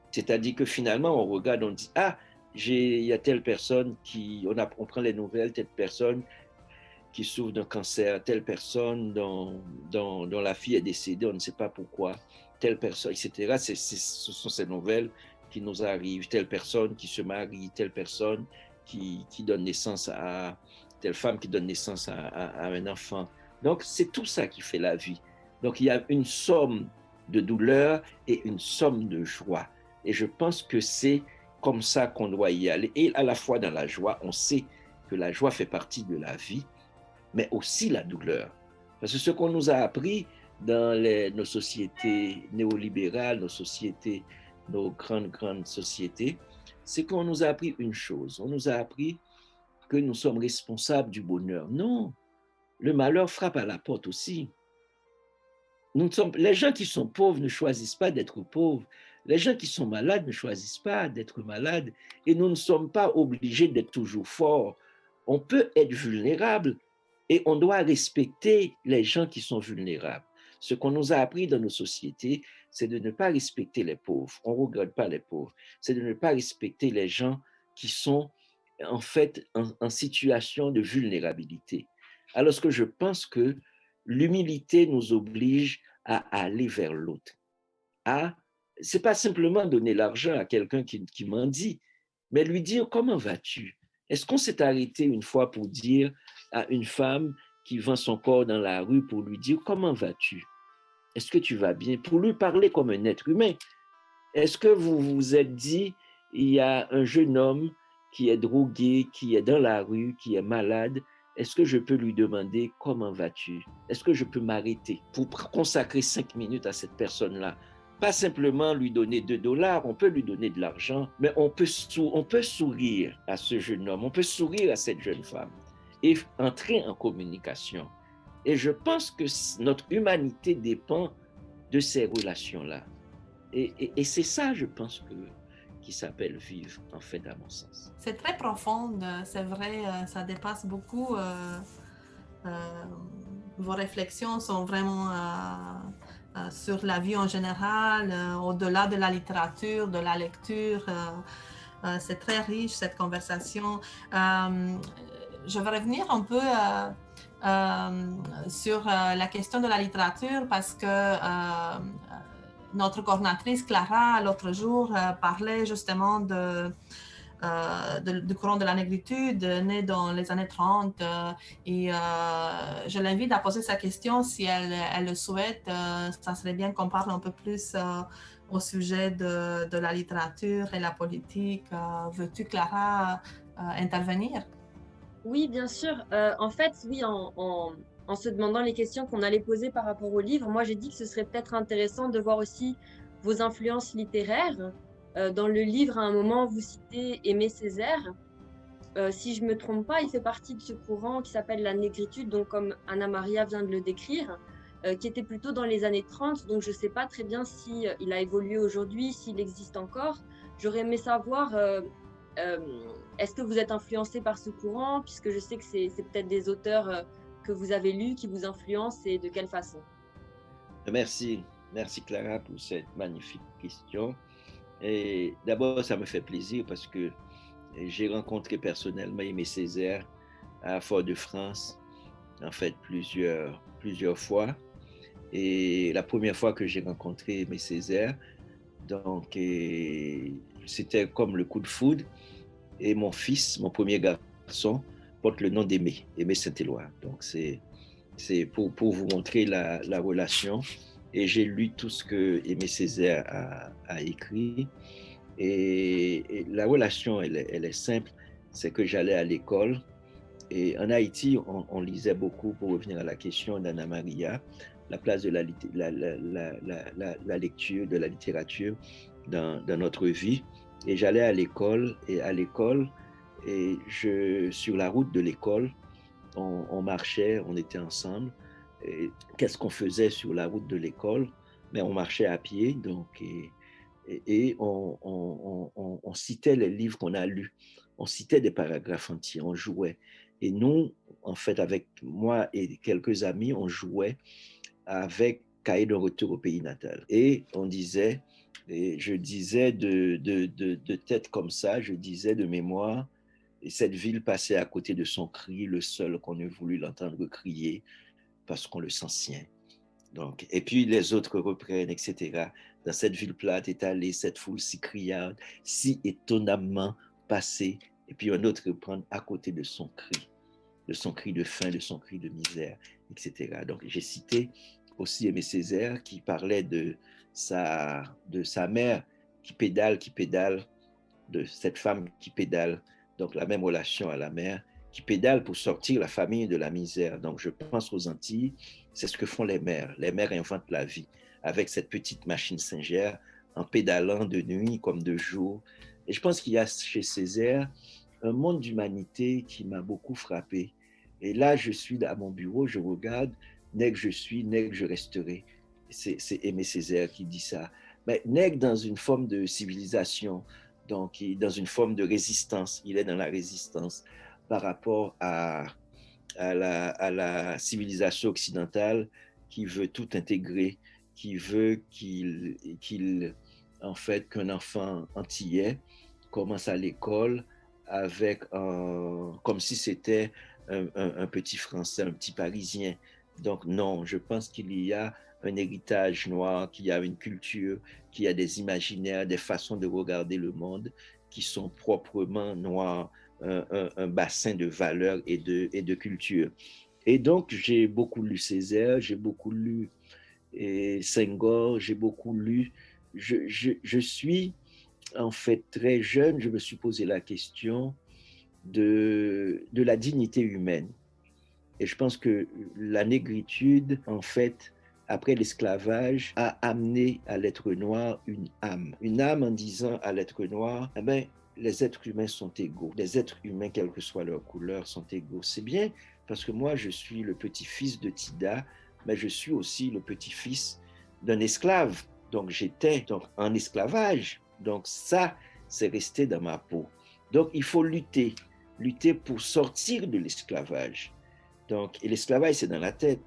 C'est-à-dire que finalement, on regarde, on dit, ah, il y a telle personne on prend les nouvelles, telle personne qui souffre d'un cancer, telle personne dont la fille est décédée, on ne sait pas pourquoi, telle personne, etc. Ce sont ces nouvelles qui nous arrivent, telle personne qui se marie, telle personne qui donne naissance telle femme qui donne naissance à un enfant. Donc, c'est tout ça qui fait la vie. Donc, il y a une somme de douleur et une somme de joie. Et je pense que c'est comme ça qu'on doit y aller. Et à la fois dans la joie, on sait que la joie fait partie de la vie, mais aussi la douleur. Parce que ce qu'on nous a appris dans nos sociétés néolibérales, nos grandes sociétés, c'est qu'on nous a appris une chose. On nous a appris que nous sommes responsables du bonheur. Non, le malheur frappe à la porte aussi. Les gens qui sont pauvres ne choisissent pas d'être pauvres. Les gens qui sont malades ne choisissent pas d'être malades. Et nous ne sommes pas obligés d'être toujours forts. On peut être vulnérable et on doit respecter les gens qui sont vulnérables. Ce qu'on nous a appris dans nos sociétés, c'est de ne pas respecter les pauvres. On ne regarde pas les pauvres. C'est de ne pas respecter les gens qui sont en fait en situation de vulnérabilité. Alors que je pense que l'humilité nous oblige à aller vers l'autre. C'est pas simplement donner l'argent à quelqu'un qui mendie, mais lui dire comment vas-tu? Est-ce qu'on s'est arrêté une fois pour dire à une femme qui vend son corps dans la rue pour lui dire comment vas-tu? Est-ce que tu vas bien? Pour lui parler comme un être humain. Est-ce que vous vous êtes dit, il y a un jeune homme qui est drogué, qui est dans la rue, qui est malade, est-ce que je peux lui demander comment vas-tu? Est-ce que je peux m'arrêter pour consacrer 5 minutes à cette personne-là? Pas simplement lui donner $2, on peut lui donner de l'argent, mais on peut sourire à ce jeune homme, on peut sourire à cette jeune femme et entrer en communication. Et je pense que notre humanité dépend de ces relations-là. Et c'est ça, je pense, qui s'appelle vivre, en fait, à mon sens.
C'est très profond, c'est vrai, ça dépasse beaucoup. Vos réflexions sont vraiment sur la vie en général, au-delà de la littérature, de la lecture. C'est très riche, cette conversation. Je vais revenir un peu sur la question de la littérature parce que notre coordinatrice Clara, l'autre jour, parlait justement du courant de la négritude né dans les années 30 et je l'invite à poser sa question si elle le souhaite. Ça serait bien qu'on parle un peu plus au sujet de la littérature et la politique. Veux-tu, Clara, intervenir?
Oui, bien sûr. En fait, oui, en se demandant les questions qu'on allait poser par rapport au livre, moi j'ai dit que ce serait peut-être intéressant de voir aussi vos influences littéraires. Dans le livre, à un moment, vous citez Aimé Césaire. Si je ne me trompe pas, il fait partie de ce courant qui s'appelle la négritude, donc comme Anna Maria vient de le décrire, qui était plutôt dans les années 30. Donc je ne sais pas très bien s'il a évolué aujourd'hui, s'il existe encore. J'aurais aimé savoir, est-ce que vous êtes influencé par ce courant, puisque je sais que c'est peut-être des auteurs que vous avez lus qui vous influencent, et de quelle façon?
Merci Clara pour cette magnifique question. Et d'abord, ça me fait plaisir parce que j'ai rencontré personnellement Aimé Césaire à Fort-de-France, en fait plusieurs fois. Et la première fois que j'ai rencontré Aimé Césaire, donc c'était comme le coup de foudre. Et mon fils, mon premier garçon, porte le nom d'Aimé, Aimé Saint-Éloi. Donc c'est pour vous montrer la relation. Et j'ai lu tout ce que Aimé Césaire a écrit. Et la relation, elle est simple. C'est que j'allais à l'école. Et en Haïti, on lisait beaucoup, pour revenir à la question d'Anna Maria, la place de la lecture, de la littérature dans notre vie. Et j'allais à l'école, et sur la route de l'école, on marchait, on était ensemble. Qu'est-ce qu'on faisait sur la route de l'école? Mais on marchait à pied, donc, et on citait les livres qu'on a lus. On citait des paragraphes entiers, on jouait. Et nous, en fait, avec moi et quelques amis, on jouait avec Cahiers de retour au pays natal. Et on disait, et je disais de tête comme ça, je disais de mémoire, et cette ville passait à côté de son cri, le seul qu'on ait voulu l'entendre crier, parce qu'on le sent sien. Donc, et puis les autres reprennent, etc. Dans cette ville plate étalée, cette foule si criarde, si étonnamment passée, et puis un autre reprend à côté de son cri de faim, de son cri de misère. etc. Donc, j'ai cité aussi Aimé Césaire qui parlait de sa mère qui pédale, de cette femme qui pédale, donc la même relation à la mère, qui pédale pour sortir la famille de la misère. Donc, je pense aux Antilles, c'est ce que font les mères. Les mères inventent la vie avec cette petite machine singère, en pédalant de nuit comme de jour. Et je pense qu'il y a chez Césaire un monde d'humanité qui m'a beaucoup frappé. Et là, je suis à mon bureau, je regarde, nègre je suis, nègre je resterai. C'est Aimé Césaire qui dit ça. Mais nègre dans une forme de civilisation, donc dans une forme de résistance. Il est dans la résistance par rapport à la civilisation occidentale qui veut tout intégrer, qui veut en fait, qu'un enfant antillais commence à l'école avec comme si c'était un petit Français, un petit Parisien. Donc non, je pense qu'il y a un héritage noir, qu'il y a une culture, qu'il y a des imaginaires, des façons de regarder le monde qui sont proprement noirs, un bassin de valeurs et de culture. Et donc, j'ai beaucoup lu Césaire, j'ai beaucoup lu Senghor, j'ai beaucoup lu. Je suis, en fait, très jeune, je me suis posé la question de la dignité humaine. Et je pense que la négritude, en fait, après l'esclavage, a amené à l'être noir une âme. Une âme en disant à l'être noir, eh ben, les êtres humains sont égaux. Les êtres humains, quelle que soit leur couleur, sont égaux. C'est bien parce que moi, je suis le petit-fils de Tida, mais je suis aussi le petit-fils d'un esclave. Donc, j'étais en esclavage. Donc, ça, c'est resté dans ma peau. Donc, il faut lutter pour sortir de l'esclavage. Donc, et l'esclavage, c'est dans la tête.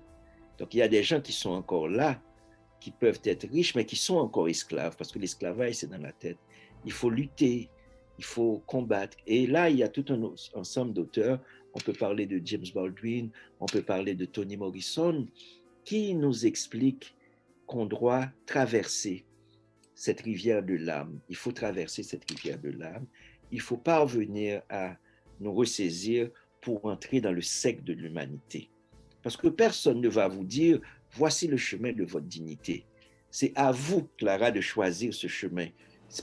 Donc, il y a des gens qui sont encore là, qui peuvent être riches, mais qui sont encore esclaves, parce que l'esclavage, c'est dans la tête. Il faut lutter, il faut combattre. Et là, il y a tout un ensemble d'auteurs. On peut parler de James Baldwin, on peut parler de Toni Morrison, qui nous expliquent qu'on doit traverser cette rivière de l'âme. Il faut traverser cette rivière de l'âme. Il faut parvenir à nous ressaisir pour entrer dans le sec de l'humanité. Parce que personne ne va vous dire, voici le chemin de votre dignité. C'est à vous, Clara, de choisir ce chemin.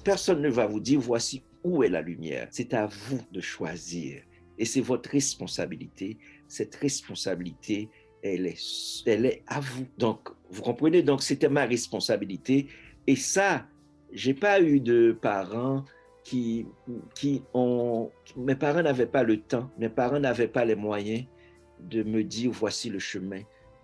Personne ne va vous dire, voici où est la lumière. C'est à vous de choisir. Et c'est votre responsabilité. Cette responsabilité, elle est à vous. Donc, vous comprenez? Donc, c'était ma responsabilité. Et ça, j'ai pas eu de parents mes parents n'avaient pas le temps, mes parents n'avaient pas les moyens de me dire voici le chemin.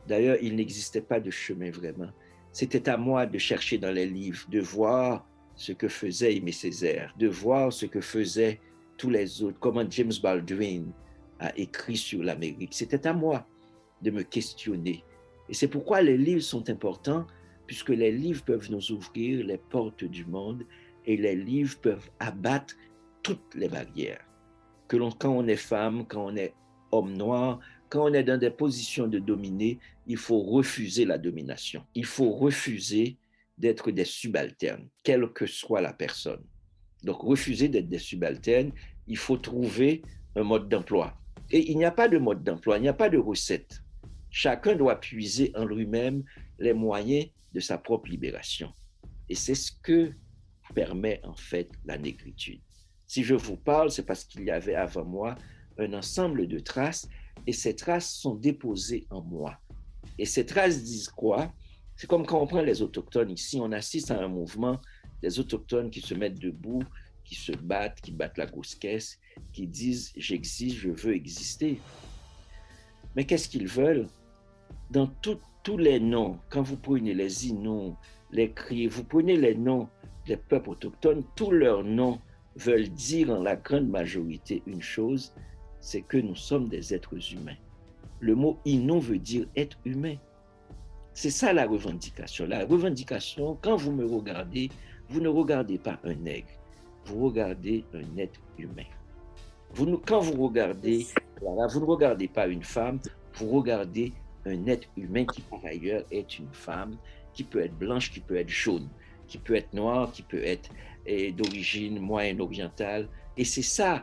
D'ailleurs, il n'existait pas de chemin vraiment. C'était à moi de chercher dans les livres, de voir ce que faisait Aimé Césaire, de voir ce que faisaient tous les autres, comment James Baldwin a écrit sur l'Amérique. C'était à moi de me questionner. Et c'est pourquoi les livres sont importants, puisque les livres peuvent nous ouvrir les portes du monde et les livres peuvent abattre toutes les barrières. Quand on est femme, quand on est homme noir, quand on est dans des positions de dominer, il faut refuser la domination. Il faut refuser d'être des subalternes, quelle que soit la personne. Donc, refuser d'être des subalternes, il faut trouver un mode d'emploi. Et il n'y a pas de mode d'emploi, il n'y a pas de recette. Chacun doit puiser en lui-même les moyens de sa propre libération. Et c'est ce que permet en fait la négritude. Si je vous parle, c'est parce qu'il y avait avant moi un ensemble de traces et ces traces sont déposées en moi. Et ces traces disent quoi? C'est comme quand on prend les autochtones ici, on assiste à un mouvement des autochtones qui se mettent debout, qui se battent, qui battent la grosse caisse, qui disent « j'existe, je veux exister ». Mais qu'est-ce qu'ils veulent? Dans tous les noms, quand vous prenez les Inuits, les Cris, vous prenez les noms des peuples autochtones, tous leurs noms veulent dire en la grande majorité une chose, c'est que nous sommes des êtres humains. Le mot Innu veut dire être humain. C'est ça la revendication. La revendication, quand vous me regardez, vous ne regardez pas un nègre, vous regardez un être humain. Quand vous regardez, voilà, vous ne regardez pas une femme, vous regardez un être humain qui par ailleurs est une femme, qui peut être blanche, qui peut être jaune, qui peut être noire, qui peut être d'origine moyenne-orientale. Et c'est ça,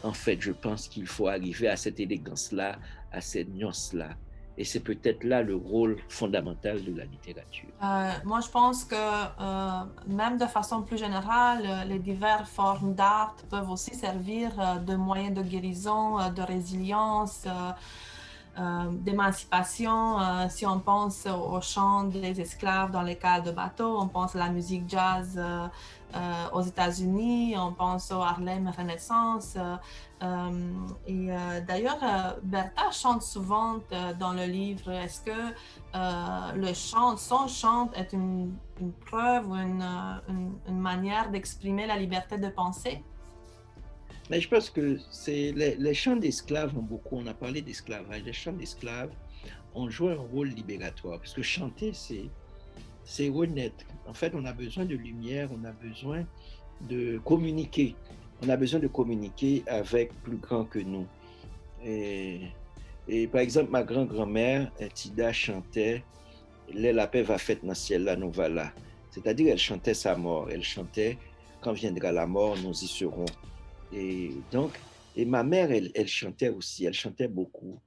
en fait, je pense qu'il faut arriver à cette élégance-là, à cette nuance-là. Et c'est peut-être là le rôle fondamental de la littérature.
Moi, je pense que même de façon plus générale, les diverses formes d'art peuvent aussi servir de moyens de guérison, de résilience, d'émancipation. Si on pense au chant des esclaves dans les cales de bateau, on pense à la musique jazz aux États-Unis, on pense au Harlem Renaissance. D'ailleurs, Bertha chante souvent dans le livre. Est-ce que son chant est une preuve ou une manière d'exprimer la liberté de penser?
Mais je pense que les chants d'esclaves ont beaucoup, on a parlé d'esclavage, les chants d'esclaves ont joué un rôle libératoire, parce que chanter, c'est renaître. En fait, on a besoin de lumière, on a besoin de communiquer. On a besoin de communiquer avec plus grand que nous. Et par exemple, ma grand-grand-mère, Tida, chantait « La paix va faite dans le ciel, là, nous voilà ». C'est-à-dire, elle chantait sa mort. Elle chantait « Quand viendra la mort, nous y serons ». Et donc, et ma mère, elle chantait aussi, elle chantait beaucoup.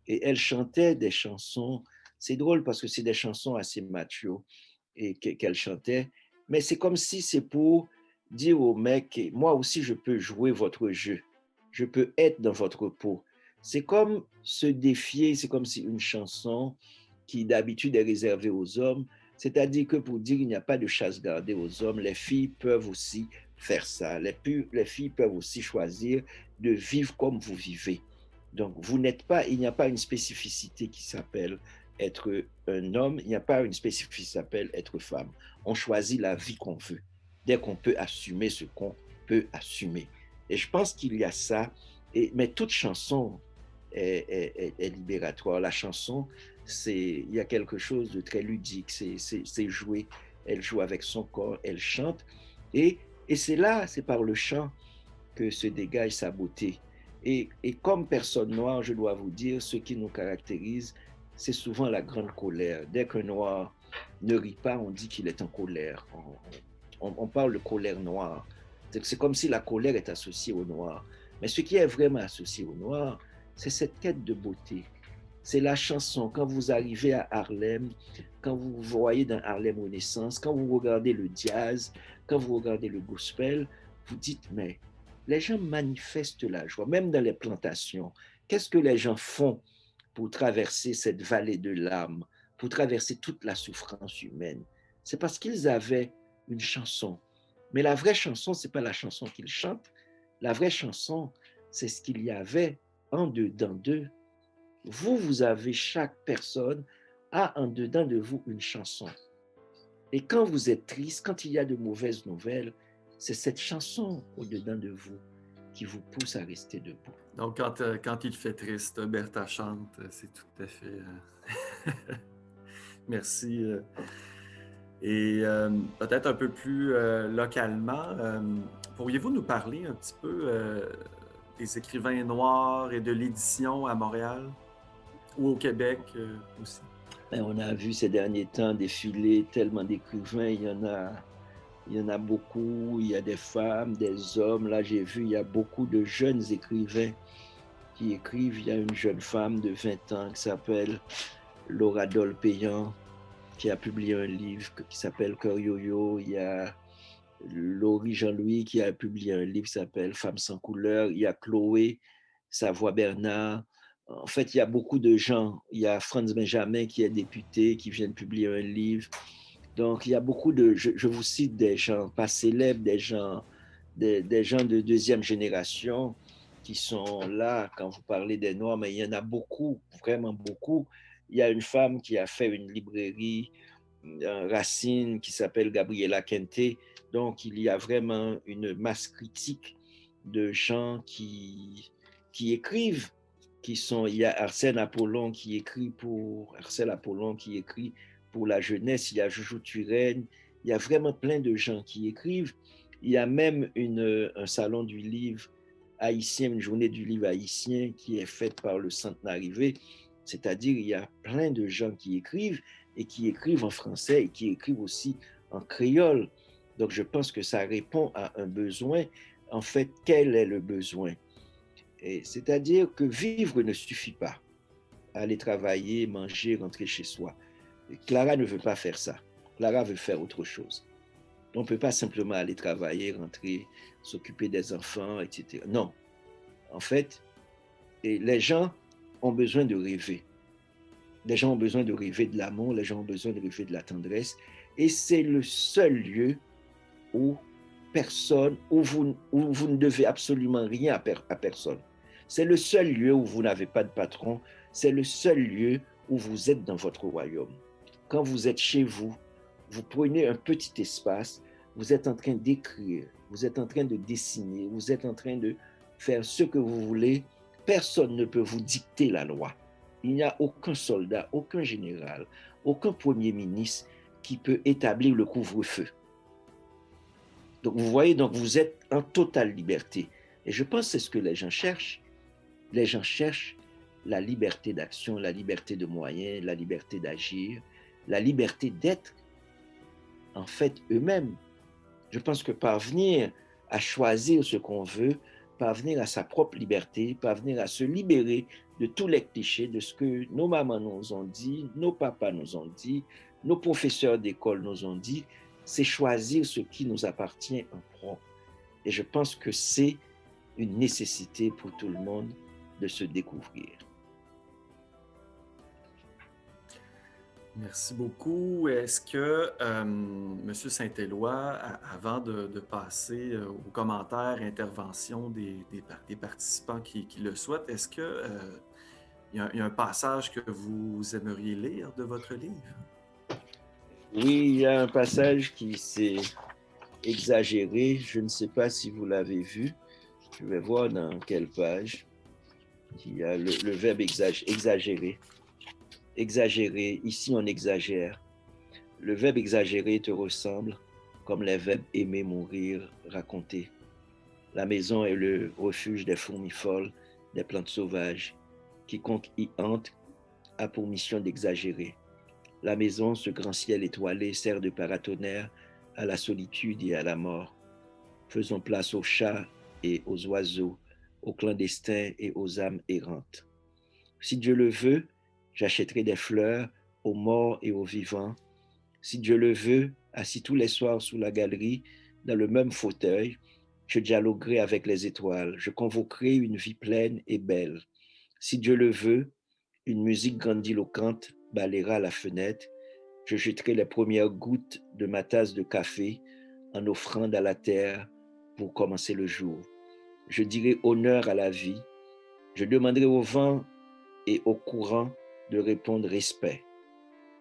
Et elle chantait des chansons, c'est drôle parce que c'est des chansons assez macho et qu'elle chantait, mais c'est comme si c'est pour dire au mec, moi aussi je peux jouer votre jeu, je peux être dans votre peau. C'est comme se défier, c'est comme si une chanson qui d'habitude est réservée aux hommes, c'est-à-dire que pour dire qu'il n'y a pas de chasse gardée aux hommes, les filles peuvent aussi faire ça. Les filles peuvent aussi choisir de vivre comme vous vivez. Donc, vous n'êtes pas, il n'y a pas une spécificité qui s'appelle être un homme, il n'y a pas une spécificité qui s'appelle être femme. On choisit la vie qu'on veut, dès qu'on peut assumer ce qu'on peut assumer. Et je pense qu'il y a ça, mais toute chanson est libératoire. La chanson, il y a quelque chose de très ludique, c'est jouer. Elle joue avec son corps, elle chante, et c'est là, c'est par le chant que se dégage sa beauté. Et comme personne noire, je dois vous dire, ce qui nous caractérise, c'est souvent la grande colère. Dès qu'un noir ne rit pas, on dit qu'il est en colère. On parle de colère noire. C'est comme si la colère est associée au noir. Mais ce qui est vraiment associé au noir, c'est cette quête de beauté. C'est la chanson. Quand vous arrivez à Harlem, quand vous voyez dans Harlem Renaissance, quand vous regardez le jazz, quand vous regardez le gospel, vous dites, mais les gens manifestent la joie, même dans les plantations. Qu'est-ce que les gens font pour traverser cette vallée de larmes, pour traverser toute la souffrance humaine? C'est parce qu'ils avaient une chanson. Mais la vraie chanson, ce n'est pas la chanson qu'ils chantent. La vraie chanson, c'est ce qu'il y avait en dedans d'eux. Vous avez, chaque personne a en dedans de vous une chanson. Et quand vous êtes triste, quand il y a de mauvaises nouvelles, c'est cette chanson au-dedans de vous qui vous pousse à rester debout.
Donc, quand il fait triste, Bertha chante, c'est tout à fait... Merci. Et peut-être un peu plus localement, pourriez-vous nous parler un petit peu des écrivains noirs et de l'édition à Montréal ou au Québec aussi?
On a vu ces derniers temps défiler tellement d'écrivains, il y en a beaucoup, il y a des femmes, des hommes. Là, j'ai vu, il y a beaucoup de jeunes écrivains qui écrivent. Il y a une jeune femme de 20 ans qui s'appelle Laura Dolpeyan, qui a publié un livre qui s'appelle Cœur Yo-Yo. Il y a Laurie Jean-Louis qui a publié un livre qui s'appelle Femmes sans couleur. Il y a Chloé Savoie-Bernard. En fait, il y a beaucoup de gens. Il y a Franz Benjamin qui est député, qui vient de publier un livre. Donc, il y a beaucoup de... Je vous cite des gens pas célèbres, des gens de deuxième génération qui sont là quand vous parlez des Noirs, mais il y en a beaucoup, vraiment beaucoup. Il y a une femme qui a fait une librairie, Racine, qui s'appelle Gabriela Kente. Donc, il y a vraiment une masse critique de gens qui écrivent, il y a Arsène Apollon qui écrit pour la jeunesse, il y a Jojo Turenne, il y a vraiment plein de gens qui écrivent. Il y a même un salon du livre haïtien, une journée du livre haïtien qui est faite par le Centenarivé. C'est-à-dire, il y a plein de gens qui écrivent et qui écrivent en français et qui écrivent aussi en créole. Donc, je pense que ça répond à un besoin. En fait, quel est le besoin? C'est-à-dire que vivre ne suffit pas. aller travailler, manger, rentrer chez soi. Clara ne veut pas faire ça. Clara veut faire autre chose. On ne peut pas simplement aller travailler, rentrer, s'occuper des enfants, etc. Non. En fait, les gens ont besoin de rêver. Les gens ont besoin de rêver de l'amour, les gens ont besoin de rêver de la tendresse. Et c'est le seul lieu où vous ne devez absolument rien à personne. C'est le seul lieu où vous n'avez pas de patron. C'est le seul lieu où vous êtes dans votre royaume. Quand vous êtes chez vous, vous prenez un petit espace, vous êtes en train d'écrire, vous êtes en train de dessiner, vous êtes en train de faire ce que vous voulez. Personne ne peut vous dicter la loi. Il n'y a aucun soldat, aucun général, aucun premier ministre qui peut établir le couvre-feu. Donc vous voyez, donc vous êtes en totale liberté. Et je pense que c'est ce que les gens cherchent. Les gens cherchent la liberté d'action, la liberté de moyens, la liberté d'agir, la liberté d'être en fait eux-mêmes. Je pense que parvenir à choisir ce qu'on veut, parvenir à sa propre liberté, parvenir à se libérer de tous les clichés, de ce que nos mamans nous ont dit, nos papas nous ont dit, nos professeurs d'école nous ont dit, c'est choisir ce qui nous appartient en propre. Et je pense que c'est une nécessité pour tout le monde de se découvrir.
Merci beaucoup. Est-ce que, M. Saint-Éloi, avant de passer aux commentaires, interventions des participants qui le souhaitent, est-ce qu'il y a un passage que vous aimeriez lire de votre livre?
Oui, il y a un passage qui s'est exagéré. Je ne sais pas si vous l'avez vu. Je vais voir dans quelle page. Il y a le verbe exagérer. Exagérer, ici on exagère. Le verbe exagérer te ressemble comme les verbes aimer, mourir, raconter. La maison est le refuge des fourmis folles, des plantes sauvages. Quiconque y entre a pour mission d'exagérer. La maison, ce grand ciel étoilé, sert de paratonnerre à la solitude et à la mort. Faisons place aux chats et aux oiseaux, aux clandestins et aux âmes errantes. Si Dieu le veut, j'achèterai des fleurs aux morts et aux vivants. Si Dieu le veut, assis tous les soirs sous la galerie, dans le même fauteuil, je dialoguerai avec les étoiles. Je convoquerai une vie pleine et belle. Si Dieu le veut, une musique grandiloquente balayera la fenêtre. Je jetterai les premières gouttes de ma tasse de café en offrande à la terre pour commencer le jour. Je dirai honneur à la vie. Je demanderai au vent et au courant de répondre respect.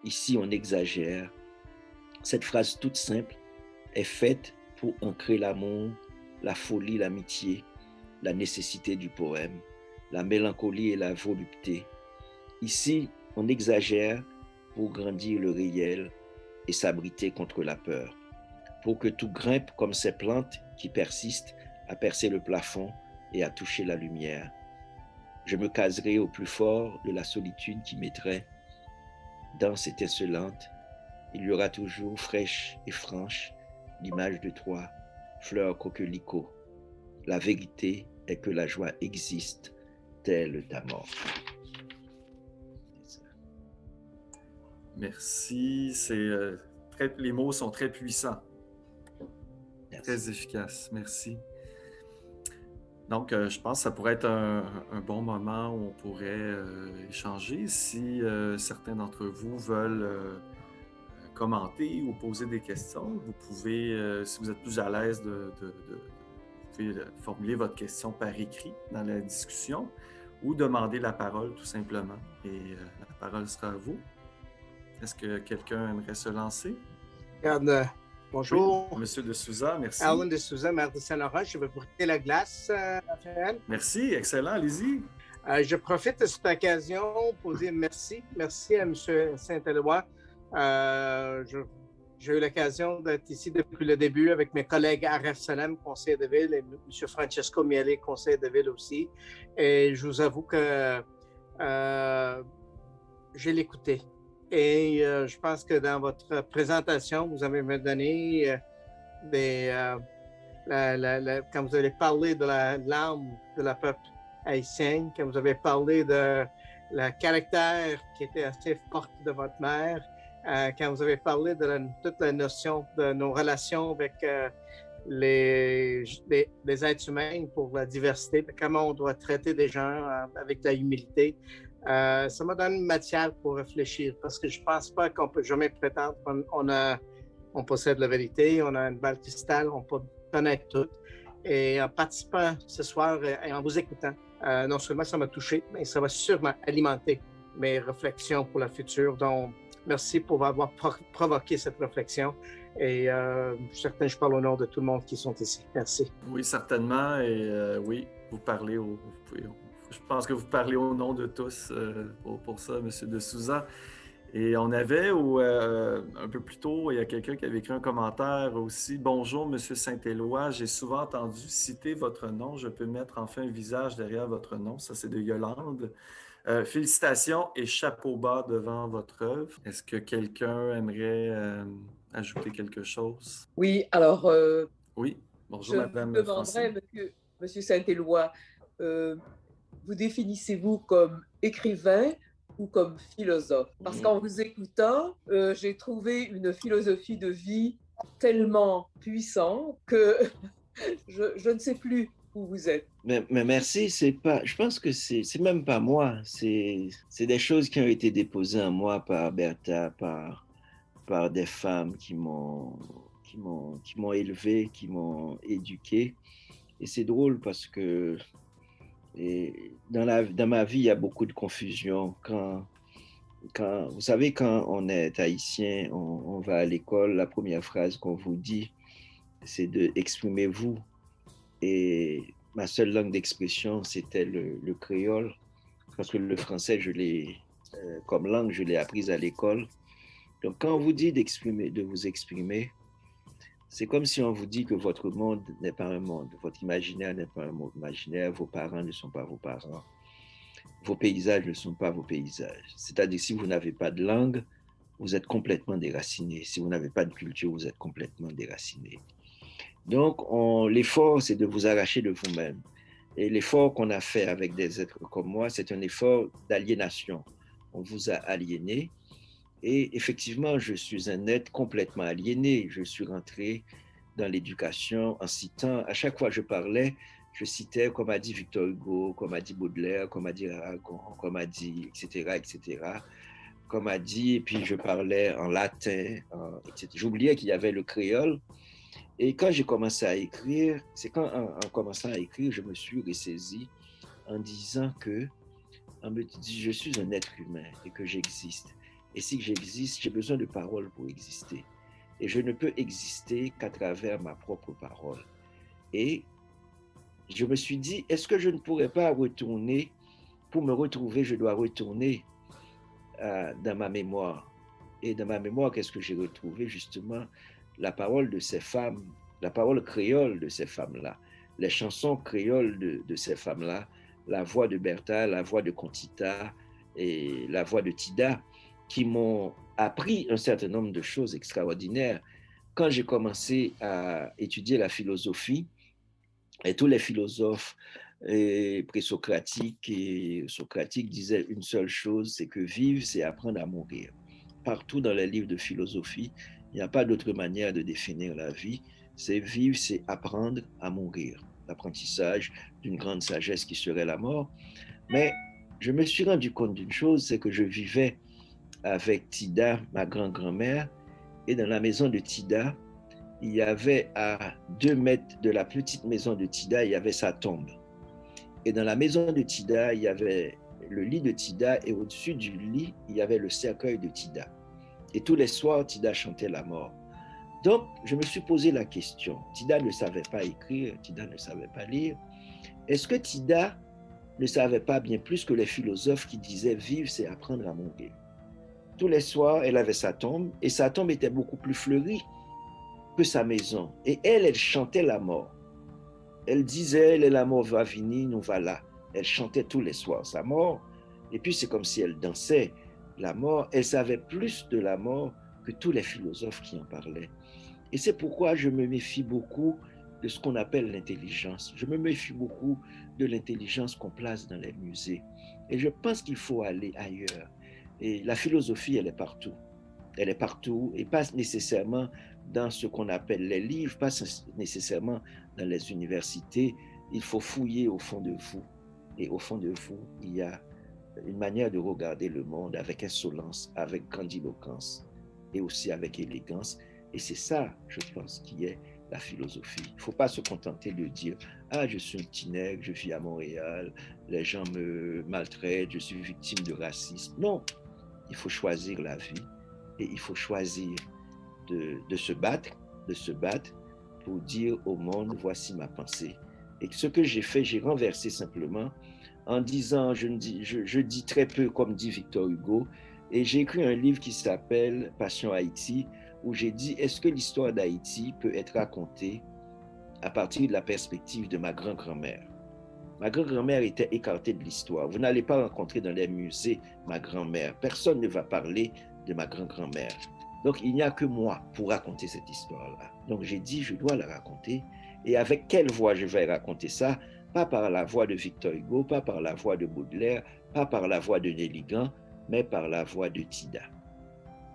Ici, on exagère. Cette phrase toute simple est faite pour ancrer l'amour, la folie, l'amitié, la nécessité du poème, la mélancolie et la volupté. Ici, on exagère pour grandir le réel et s'abriter contre la peur, pour que tout grimpe comme ces plantes qui persistent à percer le plafond et à toucher la lumière. Je me caserai au plus fort de la solitude qui m'étreint. Danse étincelante, il y aura toujours fraîche et franche l'image de toi, fleur coquelicot. La vérité est que la joie existe, telle ta mort.
Merci. Les mots sont très puissants.
Merci.
Très efficaces. Merci. Donc, je pense que ça pourrait être un bon moment où on pourrait échanger. Si certains d'entre vous veulent commenter ou poser des questions, vous pouvez, si vous êtes plus à l'aise, vous pouvez formuler votre question par écrit dans la discussion ou demander la parole tout simplement. Et la parole sera à vous. Est-ce que quelqu'un aimerait se lancer?
Regarde, bonjour.
Oui, Monsieur de Souza, merci.
Alan de Souza, maire de Saint-Laurent. Je vais briser la glace, Raphaël.
Merci, excellent, allez-y.
Je profite de cette occasion pour dire merci. Merci à M. Saint-Éloi. J'ai eu l'occasion d'être ici depuis le début avec mes collègues Aref Salem, conseiller de ville, et M. Francesco Miele, conseiller de ville aussi. Et je vous avoue que j'ai l'écouté. Et je pense que dans votre présentation, vous avez me donné quand vous avez parlé de la langue de la peuple haïtien, quand vous avez parlé de le caractère qui était assez fort de votre mère quand vous avez parlé de toute la notion de nos relations avec les êtres humains pour la diversité, comment on doit traiter des gens avec de la humilité. Ça m'a donné une matière pour réfléchir parce que je ne pense pas qu'on peut jamais prétendre qu'on possède la vérité, on a une balle de cristal, on peut connaître tout. Et en participant ce soir et en vous écoutant, non seulement ça m'a touché, mais ça va sûrement alimenter mes réflexions pour le futur. Donc, merci pour avoir provoqué cette réflexion. Et je suis certain que je parle au nom de tout le monde qui sont ici. Merci.
Oui, certainement. Et oui, je pense que vous parlez au nom de tous pour ça, M. de Souza. Et on avait un peu plus tôt, il y a quelqu'un qui avait écrit un commentaire aussi. Bonjour, M. Saint-Éloi. J'ai souvent entendu citer votre nom. Je peux mettre enfin un visage derrière votre nom. Ça, c'est de Yolande. Félicitations et chapeau bas devant votre œuvre. Est-ce que quelqu'un aimerait ajouter quelque chose?
Oui, alors,
oui, bonjour,
je
Madame
vous demanderais, Monsieur Saint-Éloi, vous définissez-vous comme écrivain ou comme philosophe? Parce qu'en vous écoutant, j'ai trouvé une philosophie de vie tellement puissante que je ne sais plus où vous êtes.
Mais merci, je pense que c'est même pas moi, c'est des choses qui ont été déposées en moi par Bertha, par des femmes qui m'ont élevé, qui m'ont éduqué. Et c'est drôle parce que dans ma vie, il y a beaucoup de confusion. Vous savez, quand on est haïtien, on va à l'école, la première phrase qu'on vous dit, c'est de exprimez-vous. Et ma seule langue d'expression, c'était le créole, parce que le français, comme langue, je l'ai apprise à l'école. Donc, quand on vous dit de vous exprimer, c'est comme si on vous dit que votre monde n'est pas un monde, votre imaginaire n'est pas un monde imaginaire, vos parents ne sont pas vos parents, vos paysages ne sont pas vos paysages. C'est-à-dire, si vous n'avez pas de langue, vous êtes complètement déraciné. Si vous n'avez pas de culture, vous êtes complètement déraciné. Donc, l'effort, c'est de vous arracher de vous-même. Et l'effort qu'on a fait avec des êtres comme moi, c'est un effort d'aliénation. On vous a aliéné. Et effectivement, je suis un être complètement aliéné. Je suis rentré dans l'éducation en citant, à chaque fois que je parlais, je citais comme a dit Victor Hugo, comme a dit Baudelaire, comme a dit Aragon, comme a dit, etc., etc., comme a dit, et puis je parlais en latin, etc. J'oubliais qu'il y avait le créole. Et quand j'ai commencé à écrire, c'est en commençant à écrire, je me suis ressaisi en disant je suis un être humain et que j'existe. Et si j'existe, j'ai besoin de paroles pour exister. Et je ne peux exister qu'à travers ma propre parole. Et je me suis dit, est-ce que je ne pourrais pas retourner, pour me retrouver, je dois retourner dans ma mémoire. Et dans ma mémoire, qu'est-ce que j'ai retrouvé? Justement, la parole de ces femmes, la parole créole de ces femmes-là, les chansons créoles de ces femmes-là, la voix de Bertha, la voix de Kontita et la voix de Tida, qui m'ont appris un certain nombre de choses extraordinaires. Quand j'ai commencé à étudier la philosophie, et tous les philosophes présocratiques et socratiques disaient une seule chose, c'est que vivre, c'est apprendre à mourir. Partout dans les livres de philosophie, il n'y a pas d'autre manière de définir la vie. C'est vivre, c'est apprendre à mourir. L'apprentissage d'une grande sagesse qui serait la mort. Mais je me suis rendu compte d'une chose, c'est que je vivais avec Tida, ma grand-grand-mère, et dans la maison de Tida, il y avait à 2 mètres de la petite maison de Tida, il y avait sa tombe. Et dans la maison de Tida, il y avait le lit de Tida, et au-dessus du lit, il y avait le cercueil de Tida. Et tous les soirs, Tida chantait la mort. Donc, je me suis posé la question. Tida ne savait pas écrire, Tida ne savait pas lire. Est-ce que Tida ne savait pas bien plus que les philosophes qui disaient « vivre, c'est apprendre à mourir ». Tous les soirs, elle avait sa tombe, et sa tombe était beaucoup plus fleurie que sa maison. Et elle chantait la mort. Elle disait « la mort va venir, nous voilà ». Elle chantait tous les soirs sa mort, et puis c'est comme si elle dansait la mort. Elle savait plus de la mort que tous les philosophes qui en parlaient. Et c'est pourquoi je me méfie beaucoup de ce qu'on appelle l'intelligence. Je me méfie beaucoup de l'intelligence qu'on place dans les musées. Et je pense qu'il faut aller ailleurs. Et la philosophie, elle est partout. Elle est partout et pas nécessairement dans ce qu'on appelle les livres, pas nécessairement dans les universités. Il faut fouiller au fond de vous. Et au fond de vous, il y a une manière de regarder le monde avec insolence, avec grandiloquence et aussi avec élégance. Et c'est ça, je pense, qui est la philosophie. Il ne faut pas se contenter de dire « Ah, je suis un petit nègre, je vis à Montréal, les gens me maltraitent, je suis victime de racisme. » Non, il faut choisir la vie et il faut choisir de se battre pour dire au monde « Voici ma pensée ». Et ce que j'ai fait, j'ai renversé simplement en disant, je dis très peu comme dit Victor Hugo, et j'ai écrit un livre qui s'appelle « Passion Haïti », où j'ai dit, est-ce que l'histoire d'Haïti peut être racontée à partir de la perspective de ma grand-grand-mère? Ma grand-grand-mère était écartée de l'histoire. Vous n'allez pas rencontrer dans les musées ma grand-mère. Personne ne va parler de ma grand-grand-mère. Donc, il n'y a que moi pour raconter cette histoire-là. Donc, j'ai dit, je dois la raconter. Et avec quelle voix je vais raconter ça? Pas par la voix de Victor Hugo, pas par la voix de Baudelaire, pas par la voix de Nelligan, mais par la voix de Tida.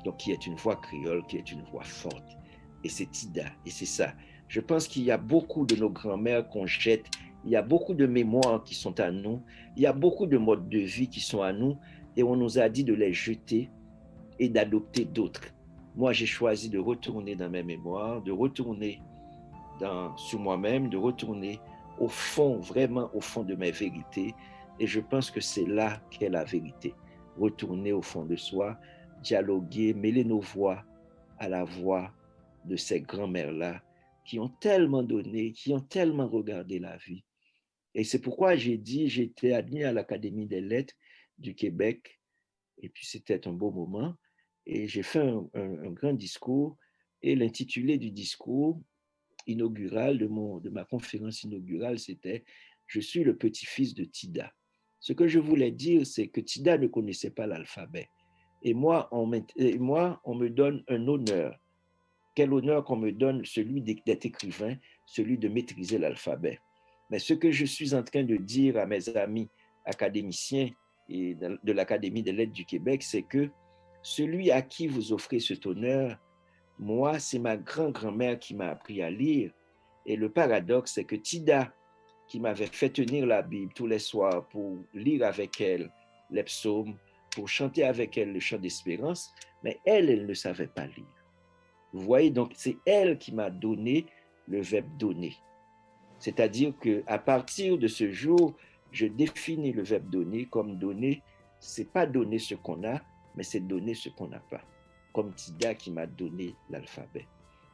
Donc, qui est une voix créole, qui est une voix forte. Et c'est Tida, et c'est ça. Je pense qu'il y a beaucoup de nos grands-mères qu'on jette, il y a beaucoup de mémoires qui sont à nous, il y a beaucoup de modes de vie qui sont à nous, et on nous a dit de les jeter et d'adopter d'autres. Moi, j'ai choisi de retourner dans mes mémoires, de retourner sur moi-même, de retourner au fond, vraiment au fond de mes vérités, et je pense que c'est là qu'est la vérité. Retourner au fond de soi, dialoguer, mêler nos voix à la voix de ces grands-mères-là qui ont tellement donné, qui ont tellement regardé la vie. Et c'est pourquoi j'ai dit, j'étais admis à l'Académie des lettres du Québec, et puis c'était un beau moment, et j'ai fait un grand discours, et l'intitulé du discours inaugural, de ma conférence inaugurale, c'était « Je suis le petit-fils de Tida ». Ce que je voulais dire, c'est que Tida ne connaissait pas l'alphabet. Et moi, on me donne un honneur. Quel honneur qu'on me donne, celui d'être écrivain, celui de maîtriser l'alphabet. Mais ce que je suis en train de dire à mes amis académiciens et de l'Académie des lettres du Québec, c'est que celui à qui vous offrez cet honneur, moi, c'est ma grand-grand-mère qui m'a appris à lire. Et le paradoxe, c'est que Tida, qui m'avait fait tenir la Bible tous les soirs pour lire avec elle les psaumes, pour chanter avec elle le chant d'espérance, mais elle ne savait pas lire. Vous voyez, donc c'est elle qui m'a donné le verbe donner. C'est-à-dire qu'à partir de ce jour, je définis le verbe donner comme donner, c'est pas donner ce qu'on a, mais c'est donner ce qu'on n'a pas. Comme Tida qui m'a donné l'alphabet.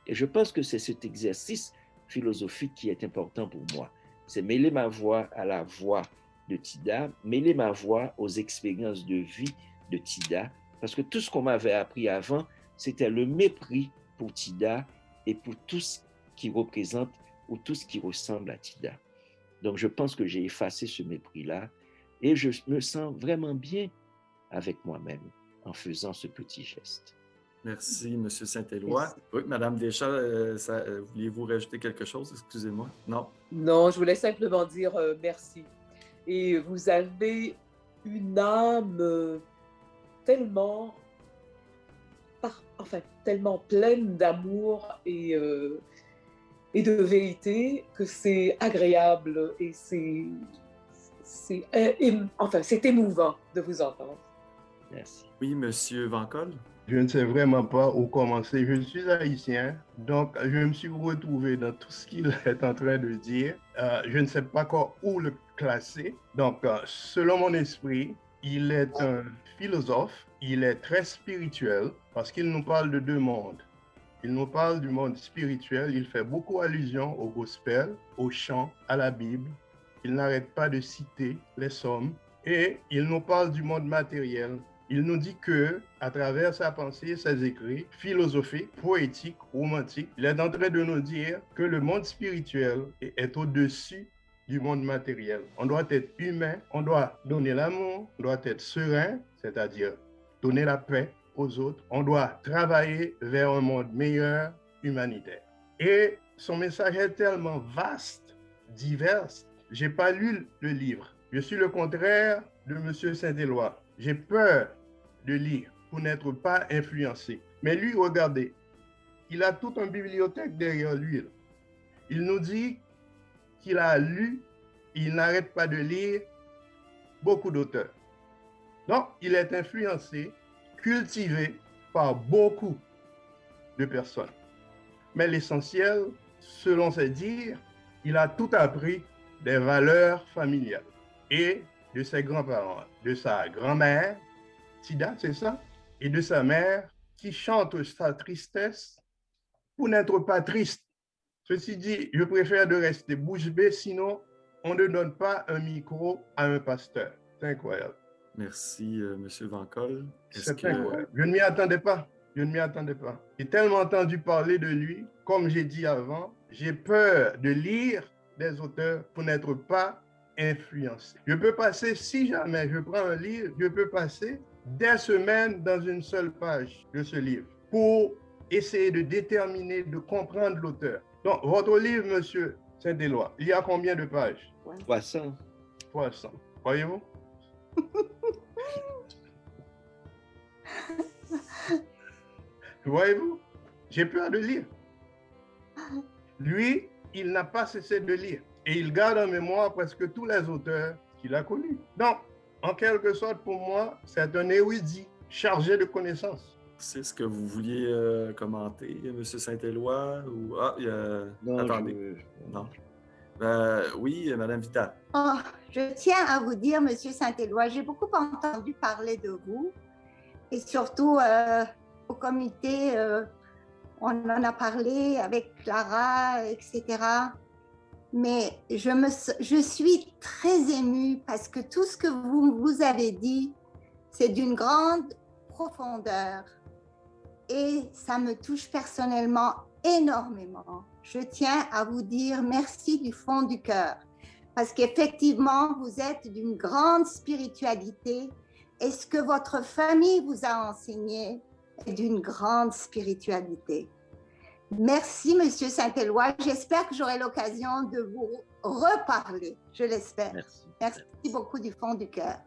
Et je pense que c'est cet exercice philosophique qui est important pour moi. C'est mêler ma voix à la voix de Tida, mêler ma voix aux expériences de vie de Tida, parce que tout ce qu'on m'avait appris avant, c'était le mépris pour Tida et pour tout ce qui représente ou tout ce qui ressemble à Tida. Donc je pense que j'ai effacé ce mépris-là et je me sens vraiment bien avec moi-même en faisant ce petit geste.
Merci, M. Saint-Éloi. Oui, Mme Deschamps, vouliez-vous rajouter quelque chose? Excusez-moi. Non?
Non, je voulais simplement dire merci. Et vous avez une âme tellement pleine d'amour et de vérité que c'est agréable et c'est émouvant de vous entendre.
Merci.
Oui, M. Vancol?
Je ne sais vraiment pas où commencer. Je suis haïtien, donc je me suis retrouvé dans tout ce qu'il est en train de dire. Je ne sais pas encore où le classer. Donc, selon mon esprit, il est un philosophe, il est très spirituel parce qu'il nous parle de deux mondes. Il nous parle du monde spirituel, il fait beaucoup allusion au gospel, au chant, à la Bible. Il n'arrête pas de citer les psaumes et il nous parle du monde matériel. Il nous dit que, à travers sa pensée, ses écrits philosophiques, poétiques, romantiques, il est en train de nous dire que le monde spirituel est au-dessus du monde matériel. On doit être humain, on doit donner l'amour, on doit être serein, c'est-à-dire donner la paix aux autres. On doit travailler vers un monde meilleur, humanitaire. Et son message est tellement vaste, divers. Je n'ai pas lu le livre. Je suis le contraire de M. Saint-Éloi. J'ai peur de lire pour n'être pas influencé. Mais lui, regardez, il a toute une bibliothèque derrière lui. Il nous dit qu'il a lu, il n'arrête pas de lire beaucoup d'auteurs. Donc, il est influencé, cultivé par beaucoup de personnes. Mais l'essentiel, selon ses dires, il a tout appris des valeurs familiales et de ses grands-parents, de sa grand-mère, Tida, c'est ça, et de sa mère qui chante sa tristesse pour n'être pas triste. Ceci dit, je préfère de rester bouche bée, sinon on ne donne pas un micro à un pasteur. C'est incroyable.
Merci, M. Vancol.
C'est incroyable. Je ne m'y attendais pas. Je ne m'y attendais pas. J'ai tellement entendu parler de lui, comme j'ai dit avant, j'ai peur de lire des auteurs pour n'être pas influencé. Je peux passer, si jamais je prends un livre, je peux passer des semaines dans une seule page de ce livre pour essayer de déterminer, de comprendre l'auteur. Donc, votre livre, Monsieur Saint-Éloi, il y a combien de pages?
300.
300. Croyez-vous? Voyez-vous? J'ai peur de lire. Lui, il n'a pas cessé de lire. Et il garde en mémoire presque tous les auteurs qu'il a connus. Donc, en quelque sorte, pour moi, c'est un érudit chargé de connaissances.
C'est ce que vous vouliez commenter, M. Saint-Éloi? Ou... Ah,
Non,
attendez. Non. Oui, Mme Vital.
Oh, je tiens à vous dire, Monsieur Saint-Éloi, j'ai beaucoup entendu parler de vous et surtout au comité, on en a parlé avec Clara, etc. Mais je suis très émue parce que tout ce que vous avez dit, c'est d'une grande profondeur et ça me touche personnellement énormément. Je tiens à vous dire merci du fond du cœur parce qu'effectivement, vous êtes d'une grande spiritualité et ce que votre famille vous a enseigné est d'une grande spiritualité. Merci, Monsieur Saint-Éloi. J'espère que j'aurai l'occasion de vous reparler. Je l'espère. Merci beaucoup du fond du cœur.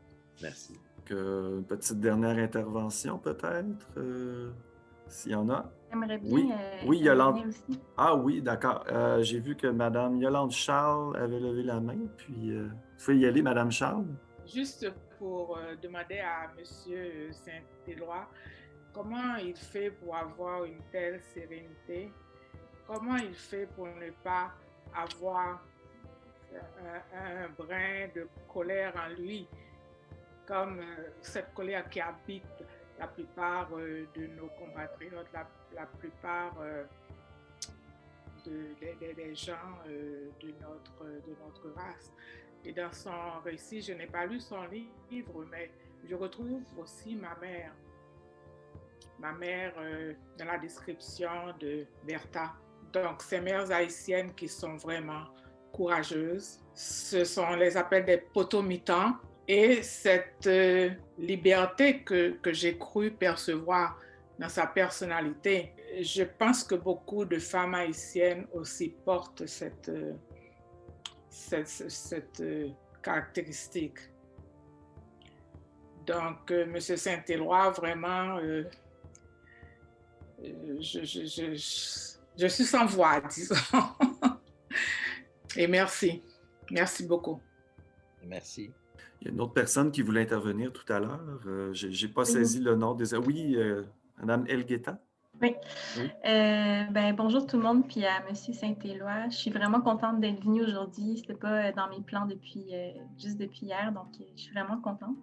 Merci.
Une petite dernière intervention, peut-être, s'il y en a.
J'aimerais bien.
Oui, oui, Yolande.
Aussi.
Ah oui, d'accord. J'ai vu que Mme Yolande Charles avait levé la main, puis il faut y aller, Mme Charles.
Juste pour demander à M. Saint-Éloi, comment il fait pour avoir une telle sérénité? Comment il fait pour ne pas avoir un brin de colère en lui, comme cette colère qui habite la plupart de nos compatriotes, la plupart des gens de notre race. Et dans son récit, je n'ai pas lu son livre, mais je retrouve aussi ma mère. Ma mère dans la description de Bertha. Donc, ces mères haïtiennes qui sont vraiment courageuses. On les appelle des potomitans. Et cette liberté que j'ai cru percevoir dans sa personnalité, je pense que beaucoup de femmes haïtiennes aussi portent cette caractéristique. Donc, M. Saint-Éloi, vraiment, je suis sans voix, disons. Et merci. Merci beaucoup.
Merci.
Il y a une autre personne qui voulait intervenir tout à l'heure. Je n'ai pas saisi le nom des... Oui, Mme Elgueta.
Oui. Bonjour tout le monde, puis à M. Saint-Éloi. Je suis vraiment contente d'être venue aujourd'hui. Ce n'était pas dans mes plans juste depuis hier, donc je suis vraiment contente.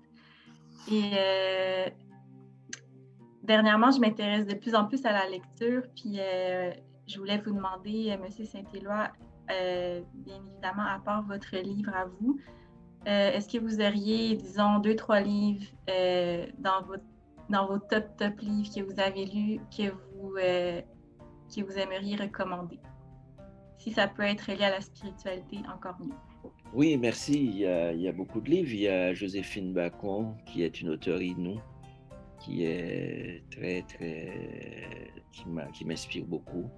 Et dernièrement, je m'intéresse de plus en plus à la lecture, puis je voulais vous demander, M. Saint-Éloi, bien évidemment, à part votre livre à vous, est-ce que vous auriez, disons, 2-3 livres dans vos top livres que vous avez lus, que vous aimeriez recommander? Si ça peut être lié à la spiritualité, encore mieux.
Oui, merci. Il y a beaucoup de livres. Il y a Joséphine Bacon, qui est une auteure Innu, qui est qui m'inspire beaucoup.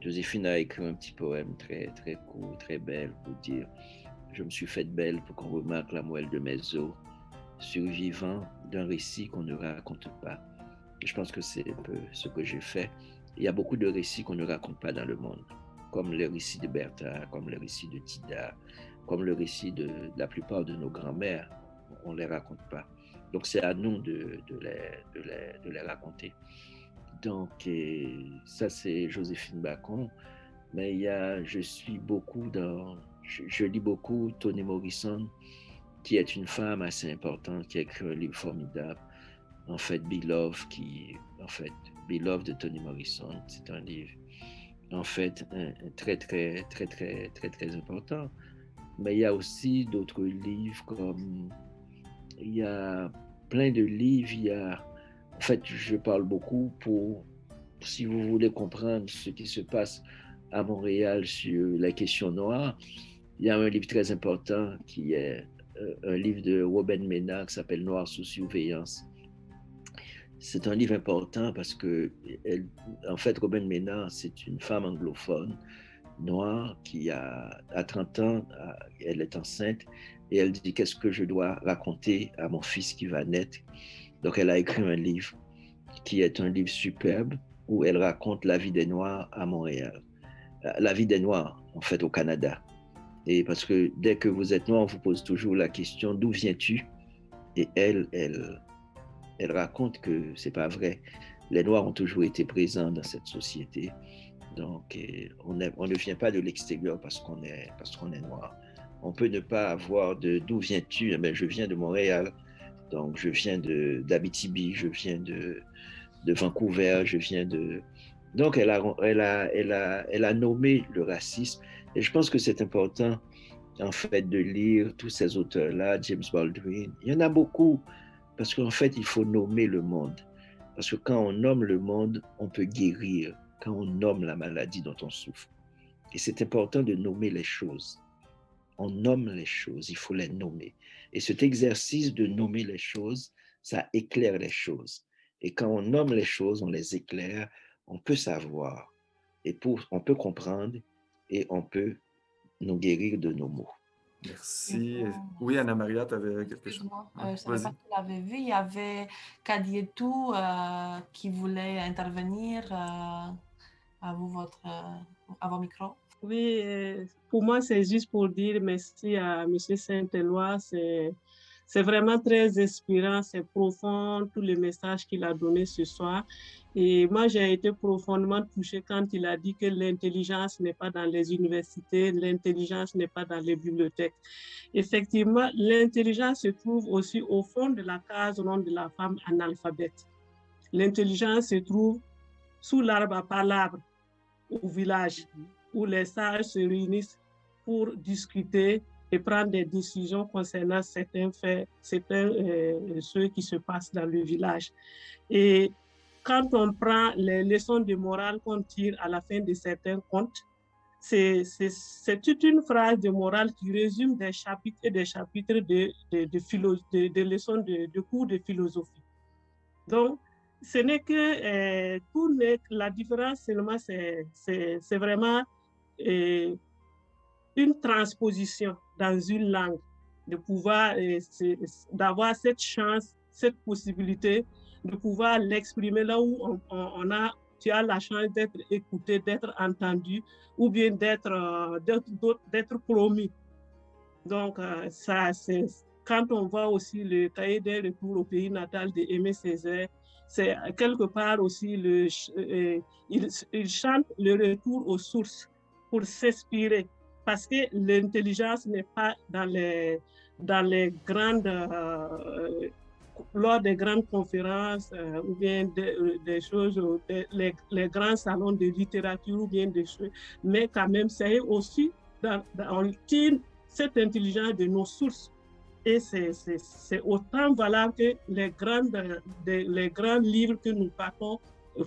Joséphine a écrit un petit poème très, très court, très belle pour dire « Je me suis faite belle pour qu'on remarque la moelle de mes os, survivant d'un récit qu'on ne raconte pas. » Je pense que c'est un peu ce que j'ai fait. Il y a beaucoup de récits qu'on ne raconte pas dans le monde, comme le récit de Bertha, comme le récit de Tida, comme le récit de la plupart de nos grands-mères. On ne les raconte pas. Donc, c'est à nous de les raconter. Donc, ça, c'est Joséphine Bacon. Mais je lis beaucoup Toni Morrison, qui est une femme assez importante, qui a écrit un livre formidable. En fait, Beloved de Toni Morrison, c'est un livre, en fait, très, très, très, très, très, très important. Mais il y a aussi d'autres livres il y a plein de livres, en fait, je parle beaucoup si vous voulez comprendre ce qui se passe à Montréal sur la question noire, il y a un livre très important qui est un livre de Robin Mena qui s'appelle Noir sous surveillance. C'est un livre important parce que, en fait, Robin Mena, c'est une femme anglophone noire qui à 30 ans, elle est enceinte et elle dit qu'est-ce que je dois raconter à mon fils qui va naître. Donc, elle a écrit un livre qui est un livre superbe où elle raconte la vie des Noirs à Montréal, la vie des Noirs, en fait, au Canada. Et parce que dès que vous êtes noir, on vous pose toujours la question d'où viens-tu? Et elle raconte que c'est pas vrai. Les Noirs ont toujours été présents dans cette société. Donc, on ne vient pas de l'extérieur parce qu'on est noir. On peut ne pas avoir d'où viens-tu? Mais je viens de Montréal. Donc, je viens d'Abitibi, je viens de Vancouver, je viens de... Donc, elle a nommé le racisme. Et je pense que c'est important, en fait, de lire tous ces auteurs-là, James Baldwin. Il y en a beaucoup, parce qu'en fait, il faut nommer le monde. Parce que quand on nomme le monde, on peut guérir. Quand on nomme la maladie dont on souffre. Et c'est important de nommer les choses. On nomme les choses, il faut les nommer. Et cet exercice de nommer les choses, ça éclaire les choses. Et quand on nomme les choses, on les éclaire, on peut savoir, on peut comprendre et on peut nous guérir de nos maux.
Merci. Oui, Anna-Maria, tu avais quelque chose?
Je ne savais pas que tu l'avais vu. Il y avait Kadietou qui voulait intervenir. À vous, à vos micros.
Oui, pour moi, c'est juste pour dire merci à M. Saint-Éloi. C'est vraiment très inspirant, c'est profond, tous les messages qu'il a donnés ce soir. Et moi, j'ai été profondément touchée quand il a dit que l'intelligence n'est pas dans les universités, l'intelligence n'est pas dans les bibliothèques. Effectivement, l'intelligence se trouve aussi au fond de la case ronde de la femme analphabète. L'intelligence se trouve sous l'arbre à palabres au village, où les sages se réunissent pour discuter et prendre des décisions concernant certains faits, ceux qui se passent dans le village. Et quand on prend les leçons de morale qu'on tire à la fin de certains contes, c'est toute une phrase de morale qui résume des chapitres et des chapitres de leçons de cours de philosophie. Donc, ce n'est que la différence seulement, c'est vraiment une transposition dans une langue, de pouvoir, d'avoir cette chance, cette possibilité de pouvoir l'exprimer là où tu as la chance d'être écouté, d'être entendu, ou bien d'être promis. Donc, ça, c'est quand on voit aussi le cahier des retours au pays natal d'Aimé Césaire, c'est quelque part aussi, il chante le retour aux sources pour s'inspirer, parce que l'intelligence n'est pas dans les grandes, lors des grandes conférences ou bien des choses, les grands salons de littérature ou bien des choses, mais quand même, c'est aussi, on tire cette intelligence de nos sources. Et c'est autant valable que les grands livres que nous partons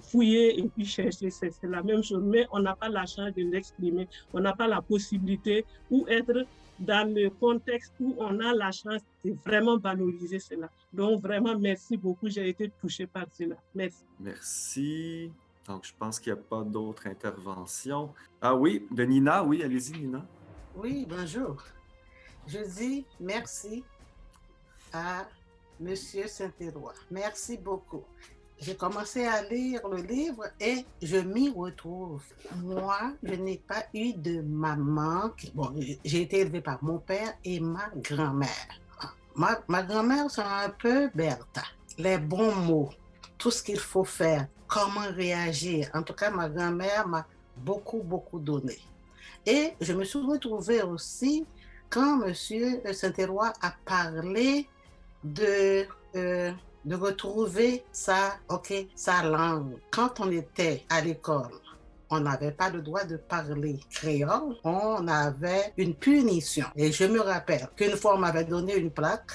fouiller et puis chercher. C'est la même chose, mais on n'a pas la chance de l'exprimer. On n'a pas la possibilité ou être dans le contexte où on a la chance de vraiment valoriser cela. Donc, vraiment, merci beaucoup. J'ai été touchée par cela. Merci.
Merci. Donc, je pense qu'il n'y a pas d'autres interventions. Ah oui, de Nina. Oui, allez-y, Nina.
Oui, bonjour. Je dis merci à Monsieur Saint-Éloi. Merci beaucoup. J'ai commencé à lire le livre et je m'y retrouve. Moi, je n'ai pas eu de maman. Bon, j'ai été élevée par mon père et ma grand-mère. Ma grand-mère, c'est un peu Bertha. Les bons mots, tout ce qu'il faut faire, comment réagir. En tout cas, ma grand-mère m'a beaucoup, beaucoup donné. Et je me suis retrouvée aussi quand M. Saint-Éloi a parlé de retrouver sa langue. Quand on était à l'école, on n'avait pas le droit de parler créole, on avait une punition. Et je me rappelle qu'une fois, on m'avait donné une plaque.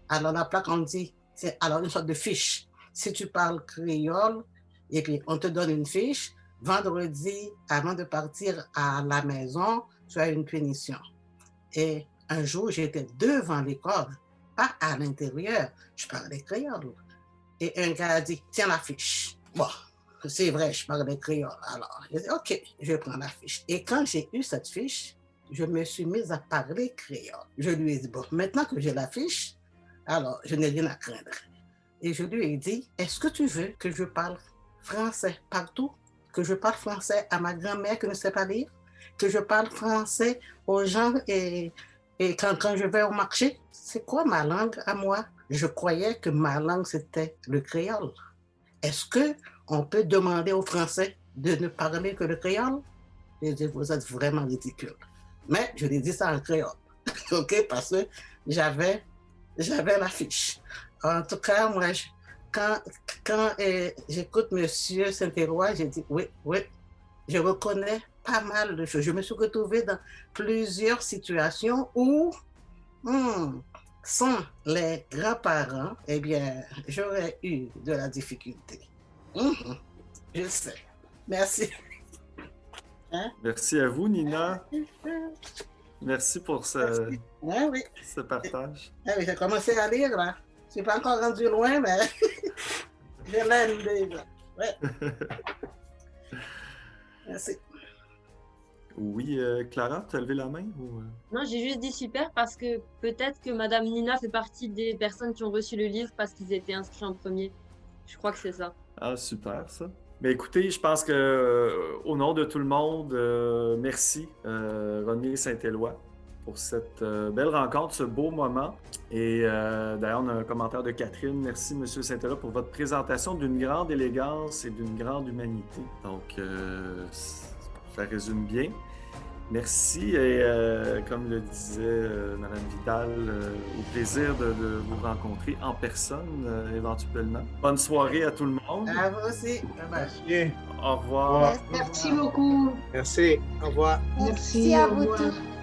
Alors la plaque, on dit, c'est alors une sorte de fiche. Si tu parles créole, et puis on te donne une fiche, vendredi, avant de partir à la maison, tu as une punition. Et un jour, j'étais devant l'école, pas à l'intérieur, je parlais créole. Et un gars a dit, tiens la fiche. Bon, c'est vrai, je parlais créole. Alors, j'ai dit, OK, je prends la fiche. Et quand j'ai eu cette fiche, je me suis mise à parler créole. Je lui ai dit, bon, maintenant que j'ai la fiche, alors, je n'ai rien à craindre. Et je lui ai dit, est-ce que tu veux que je parle français partout? Que je parle français à ma grand-mère qui ne sait pas lire? Que je parle français aux gens et quand je vais au marché? C'est quoi ma langue à moi? Je croyais que ma langue, c'était le créole. Est-ce qu'on peut demander aux Français de ne parler que le créole? Je dis, vous êtes vraiment ridicule. Mais je lui ai dit ça en créole, OK? Parce que j'avais la fiche. En tout cas, moi, quand j'écoute M. Saint-Éloi, j'ai dit, oui, je reconnais pas mal de choses. Je me suis retrouvée dans plusieurs situations où, sans les grands-parents, eh bien, j'aurais eu de la difficulté. Je sais. Merci. Hein?
Merci à vous, Nina. Merci pour ce partage.
Oui, j'ai commencé à lire, là. Je ne suis pas encore rendu loin, mais je l'aime déjà. Ouais. Merci.
Oui, Clara, tu as levé la main? Ou...
Non, j'ai juste dit super parce que peut-être que Madame Nina fait partie des personnes qui ont reçu le livre parce qu'ils étaient inscrits en premier. Je crois que c'est ça.
Ah, super, ça. Mais écoutez, je pense que au nom de tout le monde, merci, René Saint-Éloi, pour cette belle rencontre, ce beau moment. Et d'ailleurs, on a un commentaire de Catherine. Merci, M. Saint-Éloi, pour votre présentation d'une grande élégance et d'une grande humanité. Donc, ça résume bien. Merci et comme le disait Mme Vidal, au plaisir de vous rencontrer en personne éventuellement. Bonne soirée à tout le monde.
À vous aussi.
Merci. Au revoir.
Merci beaucoup.
Merci. Au revoir.
Merci à vous tous.